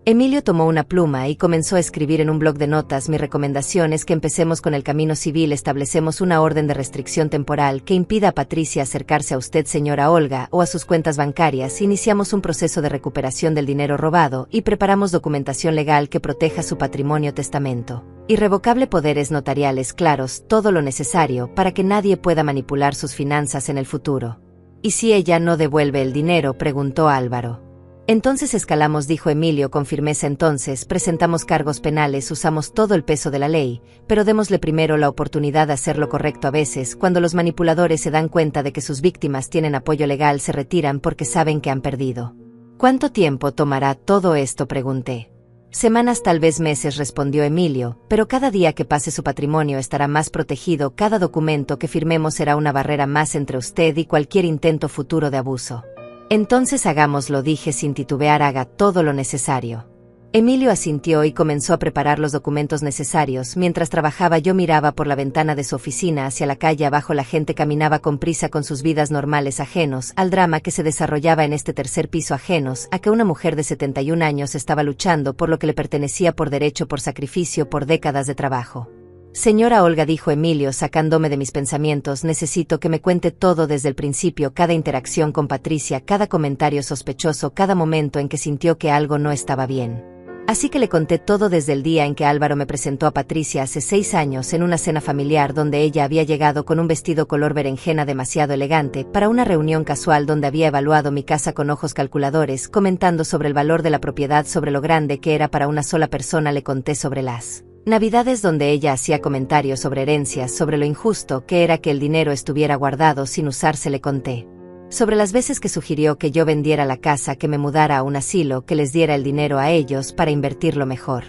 Emilio tomó una pluma y comenzó a escribir en un bloc de notas. Mi recomendación es que empecemos con el camino civil. Establecemos una orden de restricción temporal que impida a Patricia acercarse a usted, señora Olga, o a sus cuentas bancarias. Iniciamos un proceso de recuperación del dinero robado y preparamos documentación legal que proteja su patrimonio, testamento irrevocable, poderes notariales claros, todo lo necesario para que nadie pueda manipular sus finanzas en el futuro. ¿Y si ella no devuelve el dinero?, preguntó Álvaro. Entonces escalamos, dijo Emilio con firmeza. Entonces presentamos cargos penales, usamos todo el peso de la ley, pero démosle primero la oportunidad de hacer lo correcto. A veces, cuando los manipuladores se dan cuenta de que sus víctimas tienen apoyo legal, se retiran porque saben que han perdido. ¿Cuánto tiempo tomará todo esto?, pregunté. Semanas, tal vez meses, respondió Emilio, pero cada día que pase su patrimonio estará más protegido. Cada documento que firmemos será una barrera más entre usted y cualquier intento futuro de abuso. Entonces hagámoslo, dije sin titubear. Haga todo lo necesario. Emilio asintió y comenzó a preparar los documentos necesarios. Mientras trabajaba, yo miraba por la ventana de su oficina hacia la calle abajo. La gente caminaba con prisa con sus vidas normales, ajenos al drama que se desarrollaba en este tercer piso, ajenos a que una mujer de 71 años estaba luchando por lo que le pertenecía por derecho, por sacrificio, por décadas de trabajo. Señora Olga, dijo Emilio sacándome de mis pensamientos, necesito que me cuente todo desde el principio, cada interacción con Patricia, cada comentario sospechoso, cada momento en que sintió que algo no estaba bien. Así que le conté todo desde el día en que Álvaro me presentó a Patricia hace 6 años en una cena familiar donde ella había llegado con un vestido color berenjena demasiado elegante para una reunión casual donde había evaluado mi casa con ojos calculadores, comentando sobre el valor de la propiedad, sobre lo grande que era para una sola persona. Le conté sobre las Navidades donde ella hacía comentarios sobre herencias, sobre lo injusto que era que el dinero estuviera guardado sin usarse. Le conté sobre las veces que sugirió que yo vendiera la casa, que me mudara a un asilo, que les diera el dinero a ellos para invertirlo mejor.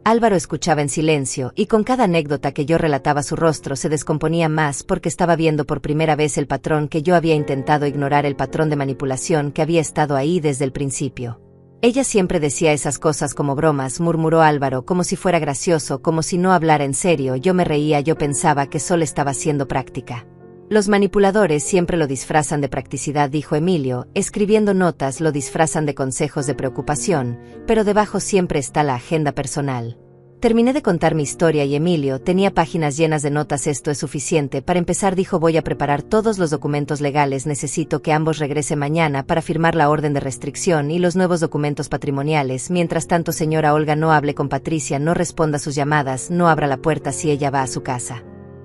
Álvaro escuchaba en silencio, y con cada anécdota que yo relataba su rostro se descomponía más porque estaba viendo por primera vez el patrón que yo había intentado ignorar, el patrón de manipulación que había estado ahí desde el principio. Ella siempre decía esas cosas como bromas, murmuró Álvaro, como si fuera gracioso, como si no hablara en serio. Yo me reía, yo pensaba que solo estaba siendo práctica. Los manipuladores siempre lo disfrazan de practicidad, dijo Emilio, escribiendo notas lo disfrazan de consejos de preocupación, pero debajo siempre está la agenda personal. Terminé de contar mi historia y Emilio tenía páginas llenas de notas. Esto es suficiente para empezar, dijo. Voy a preparar todos los documentos legales. Necesito que ambos regresen mañana para firmar la orden de restricción y los nuevos documentos patrimoniales. Mientras tanto, señora Olga, no hable con Patricia, no responda sus llamadas, no abra la puerta si ella va a su casa.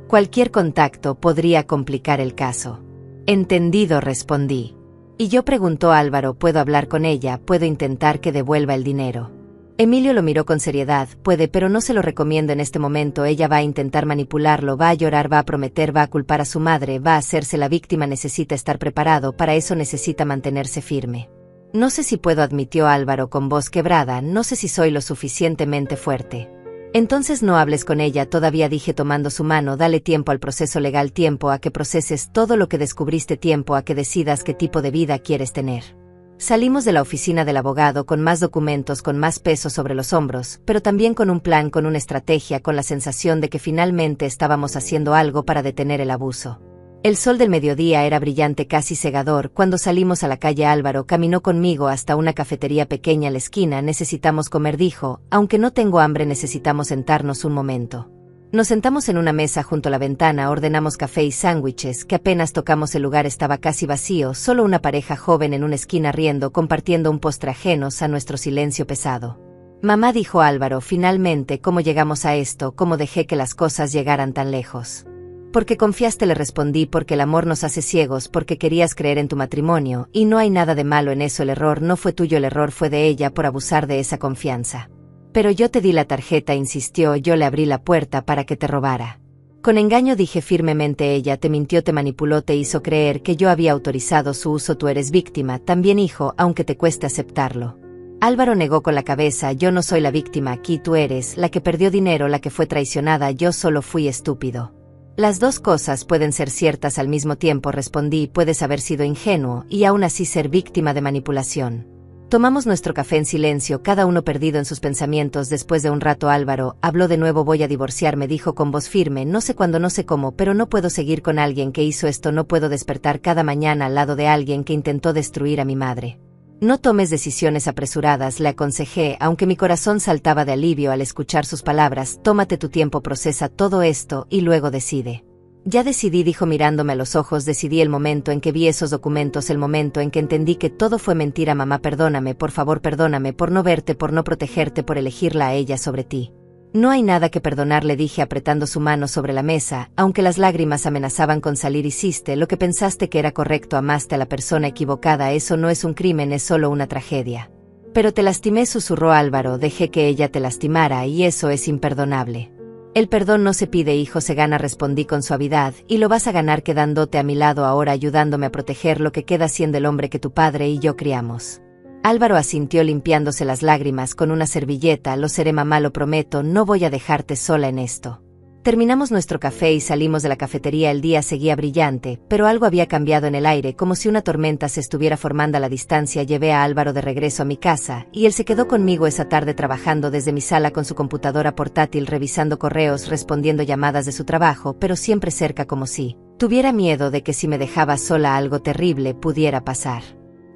Cualquier contacto podría complicar el caso. Entendido, respondí. Y yo preguntó Álvaro, ¿puedo hablar con ella? ¿Puedo intentar que devuelva el dinero? Emilio lo miró con seriedad, puede, pero no se lo recomiendo en este momento. Ella va a intentar manipularlo, va a llorar, va a prometer, va a culpar a su madre, va a hacerse la víctima. Necesita estar preparado, para eso necesita mantenerse firme. No sé si puedo, admitió Álvaro con voz quebrada, no sé si soy lo suficientemente fuerte. Entonces no hables con ella todavía, dije tomando su mano, dale tiempo al proceso legal, tiempo a que proceses todo lo que descubriste, tiempo a que decidas qué tipo de vida quieres tener. Salimos de la oficina del abogado con más documentos, con más peso sobre los hombros, pero también con un plan, con una estrategia, con la sensación de que finalmente estábamos haciendo algo para detener el abuso. El sol del mediodía era brillante, casi cegador. Cuando salimos a la calle, Álvaro caminó conmigo hasta una cafetería pequeña en la esquina. Necesitamos comer, dijo, aunque no tengo hambre, necesitamos sentarnos un momento. Nos sentamos en una mesa junto a la ventana, ordenamos café y sándwiches, que apenas tocamos el lugar estaba casi vacío, solo una pareja joven en una esquina riendo, compartiendo un postre, ajenos a nuestro silencio pesado. Mamá, dijo Álvaro, finalmente, ¿cómo llegamos a esto? ¿Cómo dejé que las cosas llegaran tan lejos? Porque confiaste, le respondí, porque el amor nos hace ciegos, porque querías creer en tu matrimonio, y no hay nada de malo en eso. El error no fue tuyo, el error fue de ella por abusar de esa confianza. Pero yo te di la tarjeta, insistió, yo le abrí la puerta para que te robara. Con engaño, dije firmemente, ella te mintió, te manipuló, te hizo creer que yo había autorizado su uso. Tú eres víctima, también, hijo, aunque te cueste aceptarlo. Álvaro negó con la cabeza, yo no soy la víctima aquí, tú eres la que perdió dinero, la que fue traicionada, yo solo fui estúpido. Las dos cosas pueden ser ciertas al mismo tiempo, respondí, puedes haber sido ingenuo y aún así ser víctima de manipulación. Tomamos nuestro café en silencio, cada uno perdido en sus pensamientos. Después de un rato Álvaro habló de nuevo, voy a divorciarme, dijo con voz firme, no sé cuándo, no sé cómo, pero no puedo seguir con alguien que hizo esto, no puedo despertar cada mañana al lado de alguien que intentó destruir a mi madre. No tomes decisiones apresuradas, le aconsejé, aunque mi corazón saltaba de alivio al escuchar sus palabras, tómate tu tiempo, procesa todo esto y luego decide. Ya decidí, dijo mirándome a los ojos, decidí el momento en que vi esos documentos, el momento en que entendí que todo fue mentira. Mamá, perdóname, por favor, perdóname por no verte, por no protegerte, por elegirla a ella sobre ti. No hay nada que perdonar, le dije apretando su mano sobre la mesa, aunque las lágrimas amenazaban con salir. Hiciste lo que pensaste que era correcto, amaste a la persona equivocada, eso no es un crimen, es solo una tragedia. Pero te lastimé, susurró Álvaro, dejé que ella te lastimara y eso es imperdonable. El perdón no se pide, hijo, se gana, respondí con suavidad, y lo vas a ganar quedándote a mi lado ahora, ayudándome a proteger lo que queda, siendo el hombre que tu padre y yo criamos. Álvaro asintió limpiándose las lágrimas con una servilleta, lo seré, mamá, lo prometo, no voy a dejarte sola en esto. Terminamos nuestro café y salimos de la cafetería. El día seguía brillante, pero algo había cambiado en el aire, como si una tormenta se estuviera formando a la distancia. Llevé a Álvaro de regreso a mi casa, y él se quedó conmigo esa tarde trabajando desde mi sala con su computadora portátil, revisando correos, respondiendo llamadas de su trabajo, pero siempre cerca, como si tuviera miedo de que si me dejaba sola algo terrible pudiera pasar.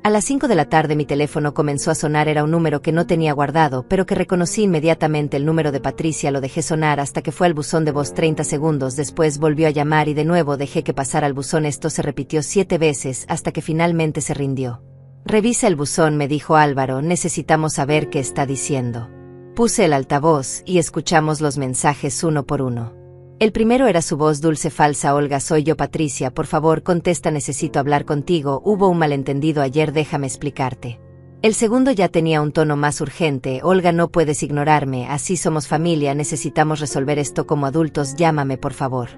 A las 5 de la tarde mi teléfono comenzó a sonar, era un número que no tenía guardado, pero que reconocí inmediatamente, el número de Patricia. Lo dejé sonar hasta que fue al buzón de voz. 30 segundos después volvió a llamar y de nuevo dejé que pasara al buzón. Esto se repitió 7 veces hasta que finalmente se rindió. Revisa el buzón, me dijo Álvaro, necesitamos saber qué está diciendo. Puse el altavoz y escuchamos los mensajes uno por uno. El primero era su voz dulce, falsa. Olga, soy yo, Patricia, por favor contesta, necesito hablar contigo, hubo un malentendido ayer, déjame explicarte. El segundo ya tenía un tono más urgente, Olga, no puedes ignorarme, así somos familia, necesitamos resolver esto como adultos, llámame por favor.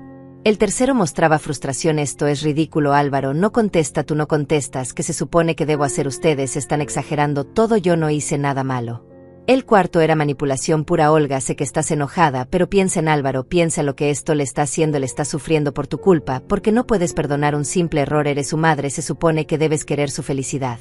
El tercero mostraba frustración, esto es ridículo, Álvaro, no contesta, tú no contestas, ¿qué se supone que debo hacer? Ustedes están exagerando todo, yo no hice nada malo. El cuarto era manipulación pura, Olga, sé que estás enojada, pero piensa en Álvaro, piensa lo que esto le está haciendo, le está sufriendo por tu culpa, porque no puedes perdonar un simple error, eres su madre, se supone que debes querer su felicidad.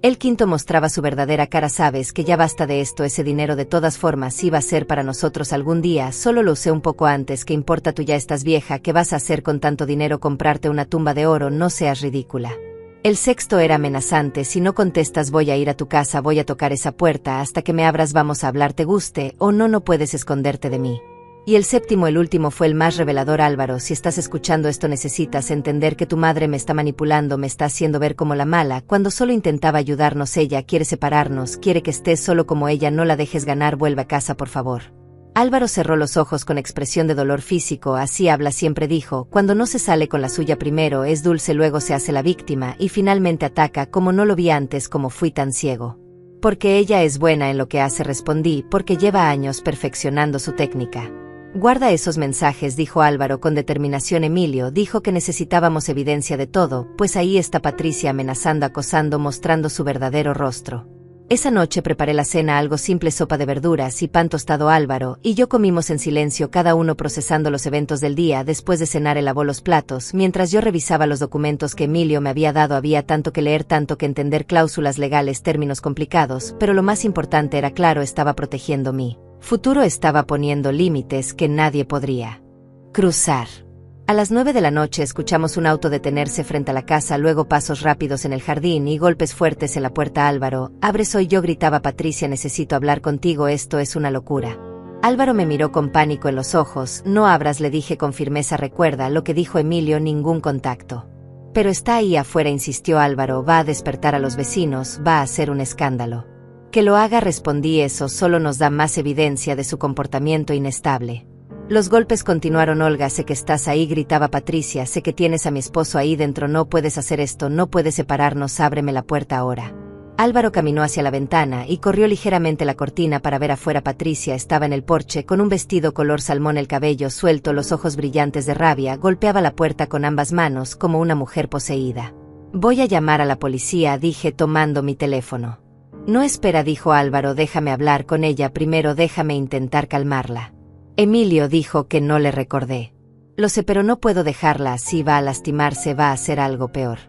El quinto mostraba su verdadera cara, sabes que ya basta de esto, ese dinero de todas formas iba a ser para nosotros algún día, solo lo usé un poco antes, ¿qué importa? Tú ya estás vieja, ¿qué vas a hacer con tanto dinero? Comprarte una tumba de oro, no seas ridícula. El sexto era amenazante, si no contestas voy a ir a tu casa, voy a tocar esa puerta hasta que me abras, vamos a hablar, te guste o no, no puedes esconderte de mí. Y el séptimo, el último, fue el más revelador, Álvaro, si estás escuchando esto necesitas entender que tu madre me está manipulando, me está haciendo ver como la mala, cuando solo intentaba ayudarnos, ella quiere separarnos, quiere que estés solo como ella, no la dejes ganar, vuelve a casa por favor. Álvaro cerró los ojos con expresión de dolor físico. Así habla siempre, dijo, cuando no se sale con la suya primero es dulce, luego se hace la víctima y finalmente ataca. Como no lo vi antes, como fui tan ciego. Porque ella es buena en lo que hace, respondí, porque lleva años perfeccionando su técnica. Guarda esos mensajes, dijo Álvaro con determinación. Emilio dijo que necesitábamos evidencia de todo, pues ahí está Patricia amenazando, acosando, mostrando su verdadero rostro. Esa noche preparé la cena, algo simple, sopa de verduras y pan tostado. Álvaro y yo comimos en silencio, cada uno procesando los eventos del día. Después de cenar él lavó los platos, mientras yo revisaba los documentos que Emilio me había dado. Había tanto que leer, tanto que entender, cláusulas legales, términos complicados, pero lo más importante era claro, estaba protegiendo mi futuro, estaba poniendo límites que nadie podría cruzar. A las 9 de la noche escuchamos un auto detenerse frente a la casa, luego pasos rápidos en el jardín y golpes fuertes en la puerta. Álvaro, abre, soy yo, gritaba Patricia, necesito hablar contigo, esto es una locura. Álvaro me miró con pánico en los ojos. No abras, le dije con firmeza. Recuerda lo que dijo Emilio, ningún contacto. Pero está ahí afuera, insistió Álvaro, va a despertar a los vecinos, va a hacer un escándalo. Que lo haga, respondí, eso solo nos da más evidencia de su comportamiento inestable. Los golpes continuaron. Olga, sé que estás ahí, gritaba Patricia, sé que tienes a mi esposo ahí dentro, no puedes hacer esto, no puedes separarnos, ábreme la puerta ahora. Álvaro caminó hacia la ventana y corrió ligeramente la cortina para ver afuera. Patricia estaba en el porche con un vestido color salmón, el cabello suelto, los ojos brillantes de rabia, golpeaba la puerta con ambas manos como una mujer poseída. Voy a llamar a la policía, dije tomando mi teléfono. No, espera, dijo Álvaro, déjame hablar con ella primero, déjame intentar calmarla. Emilio dijo que no le recordé. Lo sé, pero no puedo dejarla así, va a lastimarse, va a hacer algo peor.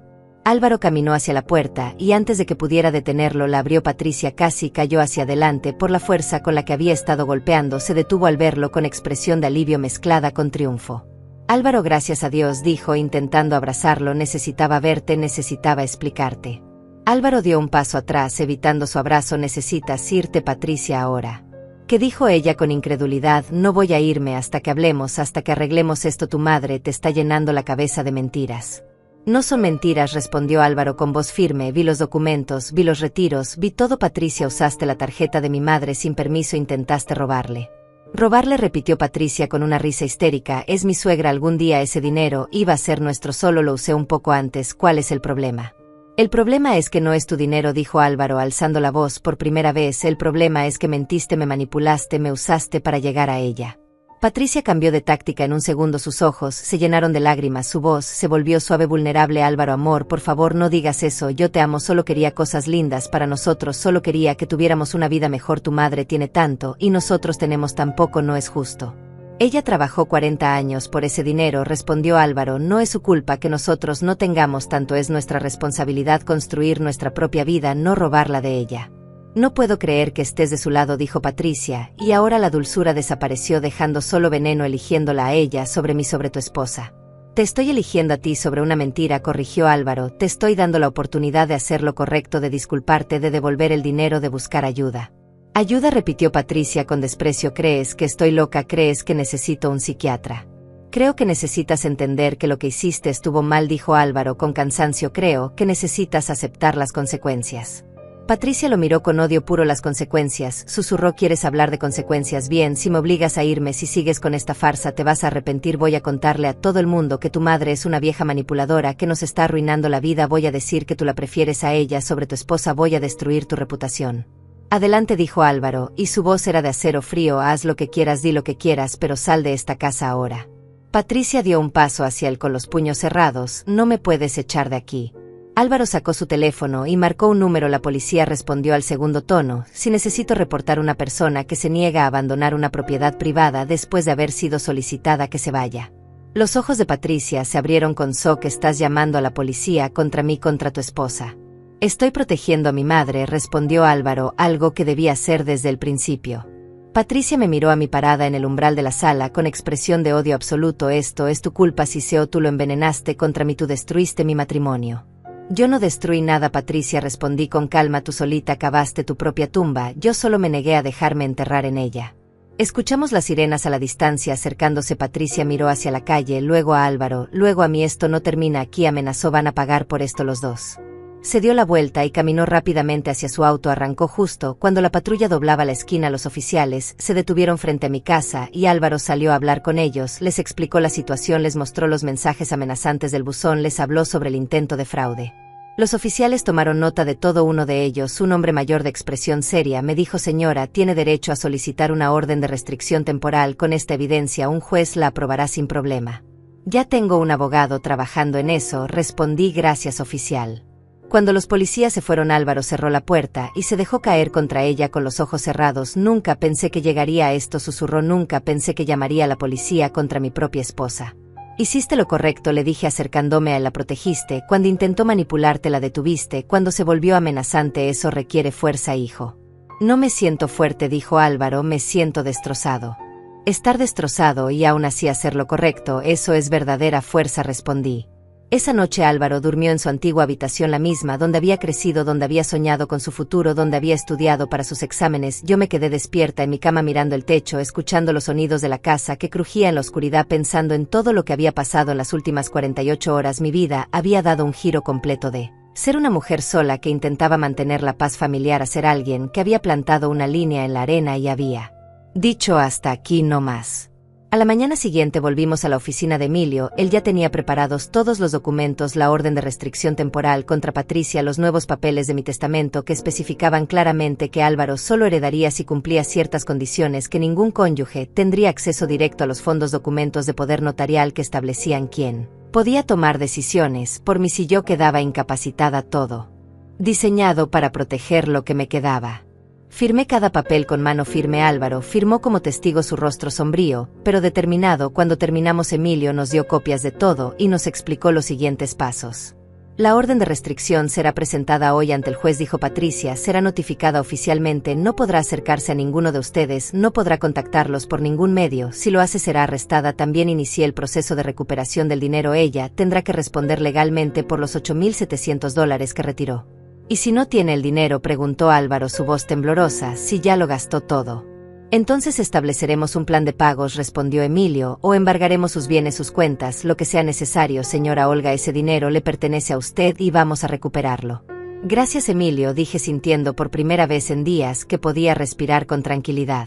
Álvaro caminó hacia la puerta y antes de que pudiera detenerlo la abrió. Patricia casi cayó hacia adelante por la fuerza con la que había estado golpeando. Se detuvo al verlo con expresión de alivio mezclada con triunfo. Álvaro, gracias a Dios, dijo intentando abrazarlo, necesitaba verte, necesitaba explicarte. Álvaro dio un paso atrás evitando su abrazo. Necesitas irte, Patricia, ahora. ¿Qué? Dijo ella con incredulidad. No voy a irme hasta que hablemos, hasta que arreglemos esto. Tu madre te está llenando la cabeza de mentiras. No son mentiras, respondió Álvaro con voz firme. Vi los documentos, vi los retiros, vi todo. Patricia, usaste la tarjeta de mi madre sin permiso, intentaste robarle. Robarle, repitió Patricia con una risa histérica. Es mi suegra, algún día ese dinero iba a ser nuestro, solo lo usé un poco antes. ¿Cuál es el problema? El problema es que no es tu dinero, dijo Álvaro alzando la voz por primera vez. El problema es que mentiste, me manipulaste, me usaste para llegar a ella. Patricia cambió de táctica en un segundo, sus ojos se llenaron de lágrimas, su voz se volvió suave, vulnerable. Álvaro, amor, por favor no digas eso, yo te amo, solo quería cosas lindas para nosotros, solo quería que tuviéramos una vida mejor. Tu madre tiene tanto y nosotros tenemos tan poco, no es justo. Ella trabajó 40 años por ese dinero, respondió Álvaro, no es su culpa que nosotros no tengamos tanto, es nuestra responsabilidad construir nuestra propia vida, no robarla de ella. No puedo creer que estés de su lado, dijo Patricia, y ahora la dulzura desapareció dejando solo veneno, eligiéndola a ella sobre mí, sobre tu esposa. Te estoy eligiendo a ti sobre una mentira, corrigió Álvaro, te estoy dando la oportunidad de hacer lo correcto, de disculparte, de devolver el dinero, de buscar ayuda. Ayuda, repitió Patricia con desprecio. ¿Crees que estoy loca? ¿Crees que necesito un psiquiatra? Creo que necesitas entender que lo que hiciste estuvo mal, dijo Álvaro con cansancio. Creo que necesitas aceptar las consecuencias. Patricia lo miró con odio puro. Las consecuencias, susurró. ¿Quieres hablar de consecuencias? Bien, si me obligas a irme, si sigues con esta farsa te vas a arrepentir. Voy a contarle a todo el mundo que tu madre es una vieja manipuladora que nos está arruinando la vida. Voy a decir que tú la prefieres a ella sobre tu esposa. Voy a destruir tu reputación. Adelante, dijo Álvaro, y su voz era de acero frío. Haz lo que quieras, di lo que quieras, pero sal de esta casa ahora. Patricia dio un paso hacia él con los puños cerrados. No me puedes echar de aquí. Álvaro sacó su teléfono y marcó un número. La policía, respondió al segundo tono. Si necesito reportar una persona que se niega a abandonar una propiedad privada después de haber sido solicitada, que se vaya. Los ojos de Patricia se abrieron con shock. ¿Estás llamando a la policía contra mí, contra tu esposa? Estoy protegiendo a mi madre, respondió Álvaro, algo que debía hacer desde el principio. Patricia me miró a mí parada en el umbral de la sala con expresión de odio absoluto. Esto es tu culpa, Siseo, tú lo envenenaste contra mí, tú destruiste mi matrimonio. Yo no destruí nada, Patricia, respondí con calma, tú solita cavaste tu propia tumba, yo solo me negué a dejarme enterrar en ella. Escuchamos las sirenas a la distancia acercándose. Patricia miró hacia la calle, luego a Álvaro, luego a mí. Esto no termina aquí, amenazó, van a pagar por esto los dos. Se dio la vuelta y caminó rápidamente hacia su auto. Arrancó justo cuando la patrulla doblaba la esquina. Los oficiales se detuvieron frente a mi casa y Álvaro salió a hablar con ellos, les explicó la situación, les mostró los mensajes amenazantes del buzón, les habló sobre el intento de fraude. Los oficiales tomaron nota de todo. Uno de ellos, un hombre mayor de expresión seria, me dijo: señora, tiene derecho a solicitar una orden de restricción temporal. Con esta evidencia un juez la aprobará sin problema. Ya tengo un abogado trabajando en eso, respondí. Gracias, oficial. Cuando los policías se fueron, Álvaro cerró la puerta y se dejó caer contra ella con los ojos cerrados. Nunca pensé que llegaría a esto, susurró. Nunca pensé que llamaría a la policía contra mi propia esposa. Hiciste lo correcto, le dije acercándome a él. La protegiste. Cuando intentó manipularte la detuviste. Cuando se volvió amenazante, eso requiere fuerza, hijo. No me siento fuerte, dijo Álvaro, me siento destrozado. Estar destrozado y aún así hacer lo correcto, eso es verdadera fuerza, respondí. Esa noche Álvaro durmió en su antigua habitación, la misma donde había crecido, donde había soñado con su futuro, donde había estudiado para sus exámenes. Yo me quedé despierta en mi cama mirando el techo, escuchando los sonidos de la casa que crujía en la oscuridad, pensando en todo lo que había pasado en las últimas 48 horas. Mi vida había dado un giro completo de ser una mujer sola que intentaba mantener la paz familiar a ser alguien que había plantado una línea en la arena y había dicho: hasta aquí no más. A la mañana siguiente volvimos a la oficina de Emilio. Él ya tenía preparados todos los documentos, la orden de restricción temporal contra Patricia, los nuevos papeles de mi testamento que especificaban claramente que Álvaro solo heredaría si cumplía ciertas condiciones, que ningún cónyuge tendría acceso directo a los fondos, documentos de poder notarial que establecían quién podía tomar decisiones por mí si yo quedaba incapacitada, todo diseñado para proteger lo que me quedaba. Firmé cada papel con mano firme. Álvaro firmó como testigo, su rostro sombrío, pero determinado. Cuando terminamos, Emilio nos dio copias de todo y nos explicó los siguientes pasos. La orden de restricción será presentada hoy ante el juez, dijo Patricia, será notificada oficialmente, no podrá acercarse a ninguno de ustedes, no podrá contactarlos por ningún medio, si lo hace será arrestada. También inicié el proceso de recuperación del dinero. Ella tendrá que responder legalmente por los $8,700 que retiró. ¿Y si no tiene el dinero?, preguntó Álvaro, su voz temblorosa. Si ya lo gastó todo. Entonces estableceremos un plan de pagos, respondió Emilio, o embargaremos sus bienes, sus cuentas, lo que sea necesario. Señora Olga, ese dinero le pertenece a usted y vamos a recuperarlo. Gracias, Emilio, dije sintiendo por primera vez en días que podía respirar con tranquilidad.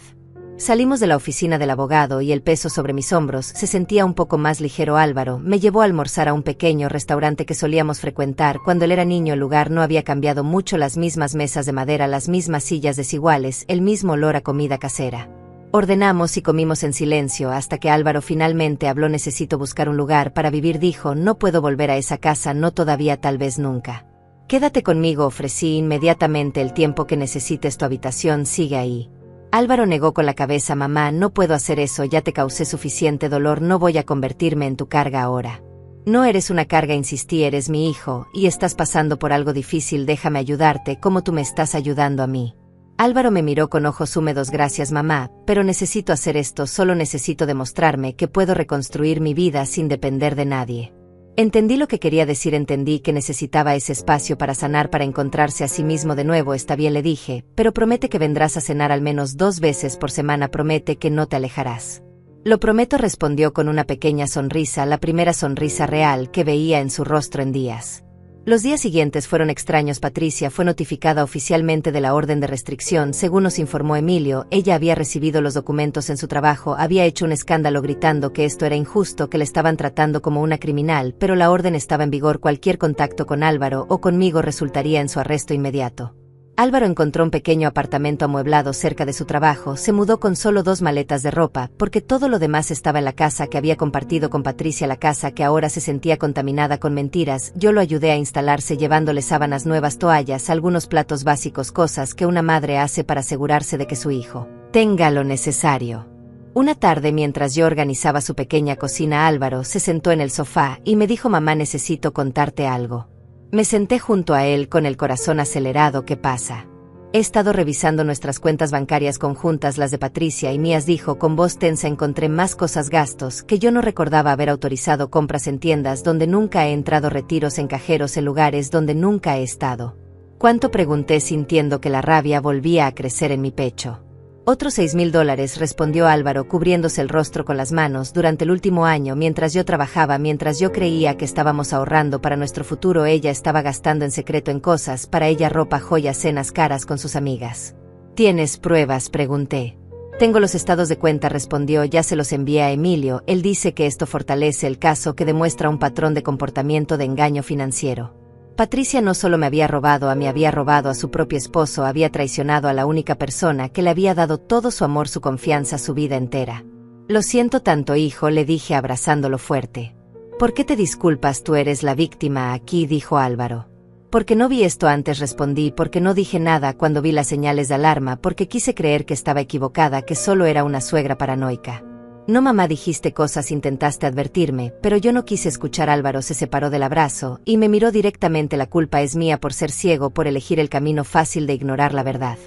Salimos de la oficina del abogado y el peso sobre mis hombros se sentía un poco más ligero. Álvaro me llevó a almorzar a un pequeño restaurante que solíamos frecuentar cuando él era niño. El lugar no había cambiado mucho, las mismas mesas de madera, las mismas sillas desiguales, el mismo olor a comida casera. Ordenamos y comimos en silencio hasta que Álvaro finalmente habló. Necesito buscar un lugar para vivir, dijo, no puedo volver a esa casa, no todavía, tal vez nunca. Quédate conmigo, ofrecí inmediatamente, el tiempo que necesites, tu habitación sigue ahí. Álvaro negó con la cabeza. Mamá, no puedo hacer eso, ya te causé suficiente dolor, no voy a convertirme en tu carga ahora. No eres una carga, insistí, eres mi hijo, y estás pasando por algo difícil, déjame ayudarte como tú me estás ayudando a mí. Álvaro me miró con ojos húmedos. Gracias, mamá, pero necesito hacer esto, solo necesito demostrarme que puedo reconstruir mi vida sin depender de nadie. Entendí lo que quería decir, entendí que necesitaba ese espacio para sanar, para encontrarse a sí mismo de nuevo. Está bien, le dije, pero promete que vendrás a cenar al menos 2 veces por semana, promete que no te alejarás. Lo prometo, respondió con una pequeña sonrisa, la primera sonrisa real que veía en su rostro en días. Los días siguientes fueron extraños. Patricia fue notificada oficialmente de la orden de restricción. Según nos informó Emilio, ella había recibido los documentos en su trabajo, había hecho un escándalo gritando que esto era injusto, que le estaban tratando como una criminal, pero la orden estaba en vigor. Cualquier contacto con Álvaro o conmigo resultaría en su arresto inmediato. Álvaro encontró un pequeño apartamento amueblado cerca de su trabajo, se mudó con solo 2 maletas de ropa, porque todo lo demás estaba en la casa que había compartido con Patricia, la casa que ahora se sentía contaminada con mentiras. Yo lo ayudé a instalarse llevándole sábanas nuevas, toallas, algunos platos básicos, cosas que una madre hace para asegurarse de que su hijo tenga lo necesario. Una tarde, mientras yo organizaba su pequeña cocina, Álvaro se sentó en el sofá y me dijo, mamá, necesito contarte algo. Me senté junto a él con el corazón acelerado. ¿Qué pasa? He estado revisando nuestras cuentas bancarias conjuntas, las de Patricia y mías, dijo con voz tensa. Encontré más cosas, gastos que yo no recordaba haber autorizado, compras en tiendas donde nunca he entrado, retiros en cajeros en lugares donde nunca he estado. ¿Cuánto?, pregunté sintiendo que la rabia volvía a crecer en mi pecho. Otros $6,000, respondió Álvaro, cubriéndose el rostro con las manos. Durante el último año, mientras yo trabajaba, mientras yo creía que estábamos ahorrando para nuestro futuro, ella estaba gastando en secreto en cosas, para ella ropa, joyas, cenas caras con sus amigas. ¿Tienes pruebas?, pregunté. Tengo los estados de cuenta, respondió, ya se los envié a Emilio, él dice que esto fortalece el caso, que demuestra un patrón de comportamiento de engaño financiero. Patricia no solo me había robado a mí, había robado a su propio esposo, había traicionado a la única persona que le había dado todo su amor, su confianza, su vida entera. Lo siento tanto, hijo, le dije abrazándolo fuerte. ¿Por qué te disculpas? Tú eres la víctima aquí, dijo Álvaro. Porque no vi esto antes, respondí, porque no dije nada cuando vi las señales de alarma, porque quise creer que estaba equivocada, que solo era una suegra paranoica. No, mamá, dijiste cosas, intentaste advertirme, pero yo no quise escuchar. Álvaro se separó del abrazo y me miró directamente. La culpa es mía por ser ciego, por elegir el camino fácil de ignorar la verdad.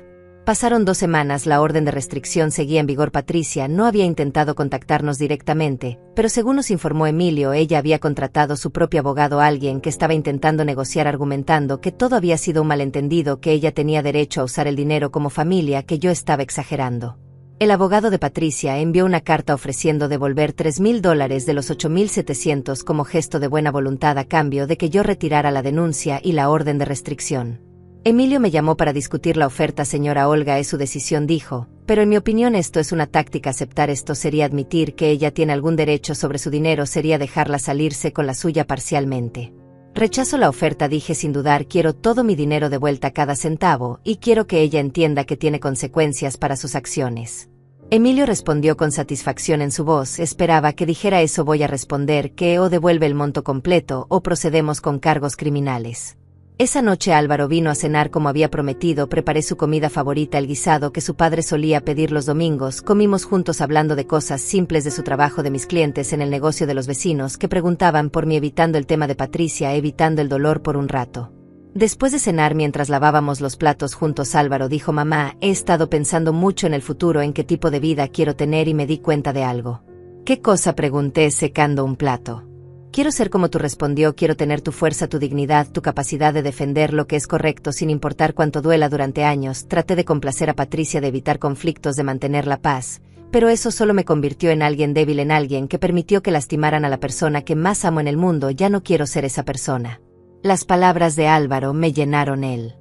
Pasaron 2 semanas, la orden de restricción seguía en vigor. Patricia no había intentado contactarnos directamente, pero según nos informó Emilio, ella había contratado su propio abogado, alguien que estaba intentando negociar, argumentando que todo había sido un malentendido, que ella tenía derecho a usar el dinero como familia, que yo estaba exagerando. El abogado de Patricia envió una carta ofreciendo devolver $3,000 de los $8,700 como gesto de buena voluntad a cambio de que yo retirara la denuncia y la orden de restricción. Emilio me llamó para discutir la oferta. Señora Olga, es su decisión, dijo, pero en mi opinión esto es una táctica. Aceptar esto sería admitir que ella tiene algún derecho sobre su dinero, sería dejarla salirse con la suya parcialmente. Rechazo la oferta, dije sin dudar, quiero todo mi dinero de vuelta, cada centavo, y quiero que ella entienda que tiene consecuencias para sus acciones. Emilio respondió con satisfacción en su voz. Esperaba que dijera eso. Voy a responder que o devuelve el monto completo o procedemos con cargos criminales. Esa noche Álvaro vino a cenar como había prometido. Preparé su comida favorita, el guisado que su padre solía pedir los domingos. Comimos juntos hablando de cosas simples, de su trabajo, de mis clientes en el negocio, de los vecinos que preguntaban por mí, evitando el tema de Patricia, evitando el dolor por un rato. Después de cenar, mientras lavábamos los platos juntos, Álvaro dijo: mamá, he estado pensando mucho en el futuro, en qué tipo de vida quiero tener, y me di cuenta de algo. ¿Qué cosa?, pregunté secando un plato. Quiero ser como tú, respondió. Quiero tener tu fuerza, tu dignidad, tu capacidad de defender lo que es correcto sin importar cuánto duela. Durante años traté de complacer a Patricia, de evitar conflictos, de mantener la paz, pero eso solo me convirtió en alguien débil, en alguien que permitió que lastimaran a la persona que más amo en el mundo. Ya no quiero ser esa persona. Las palabras de Álvaro me llenaron el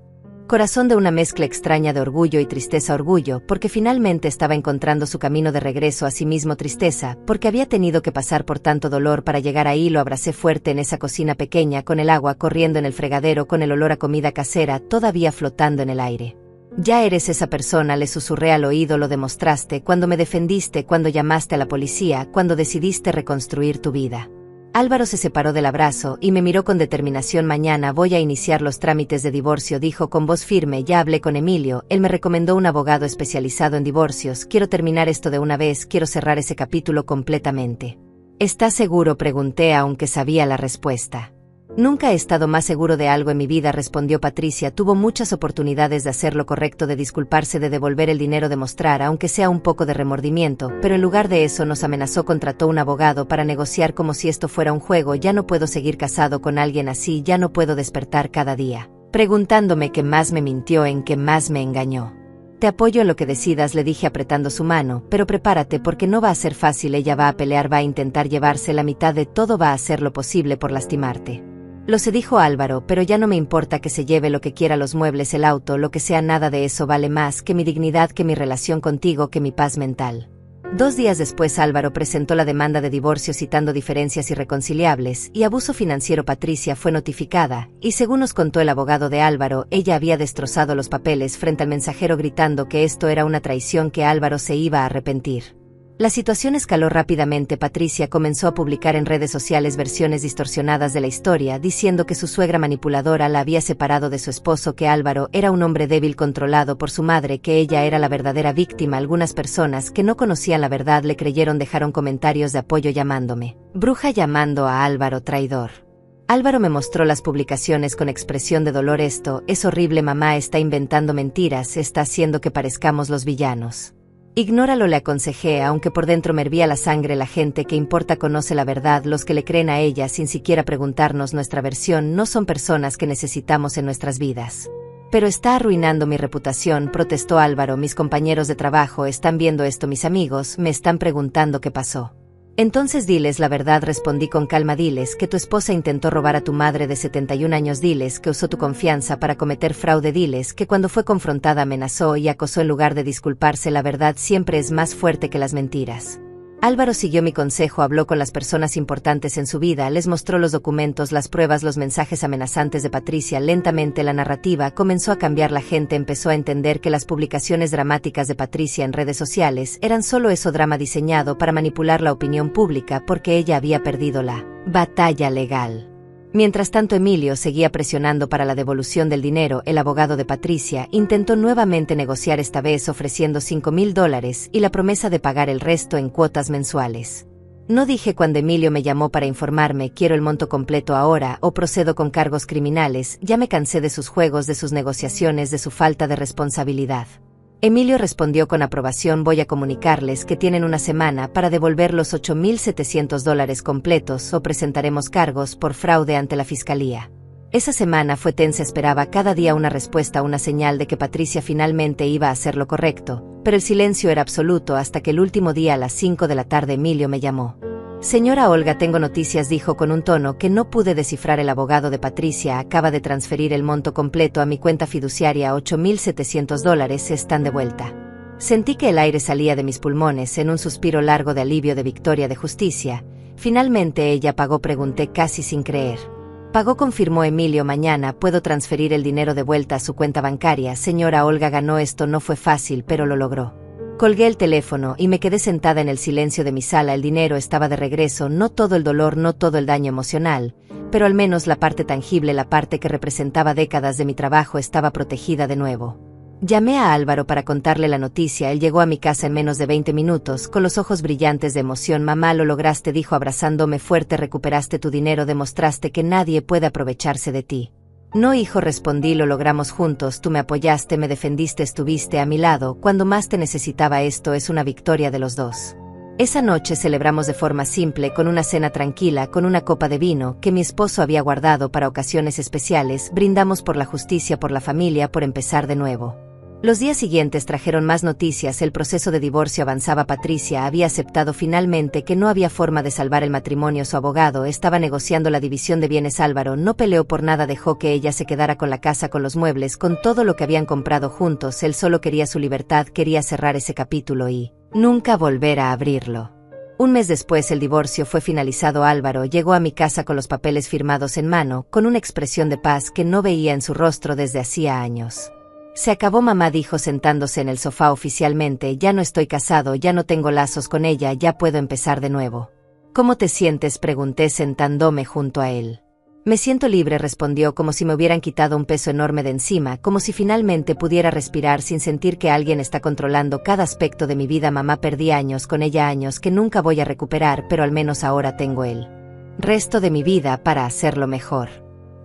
corazón de una mezcla extraña de orgullo y tristeza. Orgullo, porque finalmente estaba encontrando su camino de regreso a sí mismo. Tristeza, porque había tenido que pasar por tanto dolor para llegar ahí. Lo abracé fuerte en esa cocina pequeña, con el agua corriendo en el fregadero, con el olor a comida casera todavía flotando en el aire. Ya eres esa persona, le susurré al oído. Lo demostraste cuando me defendiste, cuando llamaste a la policía, cuando decidiste reconstruir tu vida. Álvaro se separó del abrazo y me miró con determinación. Mañana voy a iniciar los trámites de divorcio, dijo con voz firme. Ya hablé con Emilio, él me recomendó un abogado especializado en divorcios. Quiero terminar esto de una vez, quiero cerrar ese capítulo completamente. ¿Estás seguro?, pregunté, aunque sabía la respuesta. Nunca he estado más seguro de algo en mi vida, respondió Patricia. Tuvo muchas oportunidades de hacer lo correcto, de disculparse, de devolver el dinero, de mostrar aunque sea un poco de remordimiento, pero en lugar de eso nos amenazó. Contrató un abogado para negociar como si esto fuera un juego. Ya no puedo seguir casado con alguien así, ya no puedo despertar cada día preguntándome qué más me mintió, en qué más me engañó. Te apoyo en lo que decidas, le dije apretando su mano, pero prepárate porque no va a ser fácil. Ella va a pelear, va a intentar llevarse la mitad de todo, va a hacer lo posible por lastimarte. Lo sé, dijo Álvaro, pero ya no me importa que se lleve lo que quiera, los muebles, el auto, lo que sea. Nada de eso vale más que mi dignidad, que mi relación contigo, que mi paz mental. 2 días después Álvaro presentó la demanda de divorcio citando diferencias irreconciliables y abuso financiero. Patricia fue notificada, y según nos contó el abogado de Álvaro, ella había destrozado los papeles frente al mensajero gritando que esto era una traición, que Álvaro se iba a arrepentir. La situación escaló rápidamente. Patricia comenzó a publicar en redes sociales versiones distorsionadas de la historia, diciendo que su suegra manipuladora la había separado de su esposo, que Álvaro era un hombre débil controlado por su madre, que ella era la verdadera víctima. Algunas personas que no conocían la verdad le creyeron, dejaron comentarios de apoyo llamándome bruja, llamando a Álvaro traidor. Álvaro me mostró las publicaciones con expresión de dolor. Esto es horrible, mamá, está inventando mentiras, está haciendo que parezcamos los villanos. Ignóralo, le aconsejé, aunque por dentro me hervía la sangre. La gente que importa conoce la verdad, los que le creen a ella sin siquiera preguntarnos nuestra versión no son personas que necesitamos en nuestras vidas. Pero está arruinando mi reputación, protestó Álvaro. Mis compañeros de trabajo están viendo esto, mis amigos me están preguntando qué pasó. Entonces diles la verdad, respondí con calma. Diles que tu esposa intentó robar a tu madre de 71 años. Diles que usó tu confianza para cometer fraude. Diles que cuando fue confrontada amenazó y acosó en lugar de disculparse. La verdad siempre es más fuerte que las mentiras. Álvaro siguió mi consejo, habló con las personas importantes en su vida, les mostró los documentos, las pruebas, los mensajes amenazantes de Patricia. Lentamente la narrativa comenzó a cambiar, la gente empezó a entender que las publicaciones dramáticas de Patricia en redes sociales eran solo eso, drama diseñado para manipular la opinión pública porque ella había perdido la batalla legal. Mientras tanto, Emilio seguía presionando para la devolución del dinero. El abogado de Patricia intentó nuevamente negociar, esta vez ofreciendo $5,000 y la promesa de pagar el resto en cuotas mensuales. No dije cuando Emilio me llamó para informarme: quiero el monto completo ahora o procedo con cargos criminales. Ya me cansé de sus juegos, de sus negociaciones, de su falta de responsabilidad. Emilio respondió con aprobación: voy a comunicarles que tienen una semana para devolver los $8,700 completos o presentaremos cargos por fraude ante la fiscalía. Esa semana fue tensa, esperaba cada día una respuesta, una señal de que Patricia finalmente iba a hacer lo correcto, pero el silencio era absoluto hasta que el último día a las 5 de la tarde Emilio me llamó. Señora Olga, tengo noticias, dijo con un tono que no pude descifrar. El abogado de Patricia acaba de transferir el monto completo a mi cuenta fiduciaria, $8,700 están de vuelta. Sentí que el aire salía de mis pulmones en un suspiro largo de alivio, de victoria, de justicia. Finalmente ella pagó, pregunté casi sin creer. Pagó, confirmó Emilio. Mañana puedo transferir el dinero de vuelta a su cuenta bancaria. Señora Olga ganó, esto no fue fácil, pero lo logró. Colgué el teléfono y me quedé sentada en el silencio de mi sala. El dinero estaba de regreso, no todo el dolor, no todo el daño emocional, pero al menos la parte tangible, la parte que representaba décadas de mi trabajo, estaba protegida de nuevo. Llamé a Álvaro para contarle la noticia. Él llegó a mi casa en menos de 20 minutos, con los ojos brillantes de emoción. Mamá, lo lograste, dijo abrazándome fuerte, recuperaste tu dinero, demostraste que nadie puede aprovecharse de ti. No, hijo, respondí, lo logramos juntos, tú me apoyaste, me defendiste, estuviste a mi lado cuando más te necesitaba. Esto es una victoria de los dos. Esa noche celebramos de forma simple, con una cena tranquila, con una copa de vino que mi esposo había guardado para ocasiones especiales. Brindamos por la justicia, por la familia, por empezar de nuevo. Los días siguientes trajeron más noticias. El proceso de divorcio avanzaba. Patricia había aceptado finalmente que no había forma de salvar el matrimonio. Su abogado estaba negociando la división de bienes. Álvaro no peleó por nada, dejó que ella se quedara con la casa, con los muebles, con todo lo que habían comprado juntos. Él solo quería su libertad, quería cerrar ese capítulo y nunca volver a abrirlo. Un mes después el divorcio fue finalizado. Álvaro llegó a mi casa con los papeles firmados en mano, con una expresión de paz que no veía en su rostro desde hacía años. Se acabó, mamá, dijo sentándose en el sofá. Oficialmente ya no estoy casado, ya no tengo lazos con ella, ya puedo empezar de nuevo. ¿Cómo te sientes?, pregunté sentándome junto a él. Me siento libre, respondió, como si me hubieran quitado un peso enorme de encima, como si finalmente pudiera respirar sin sentir que alguien está controlando cada aspecto de mi vida. Mamá, perdí años con ella, años que nunca voy a recuperar, pero al menos ahora tengo el resto de mi vida para hacerlo mejor.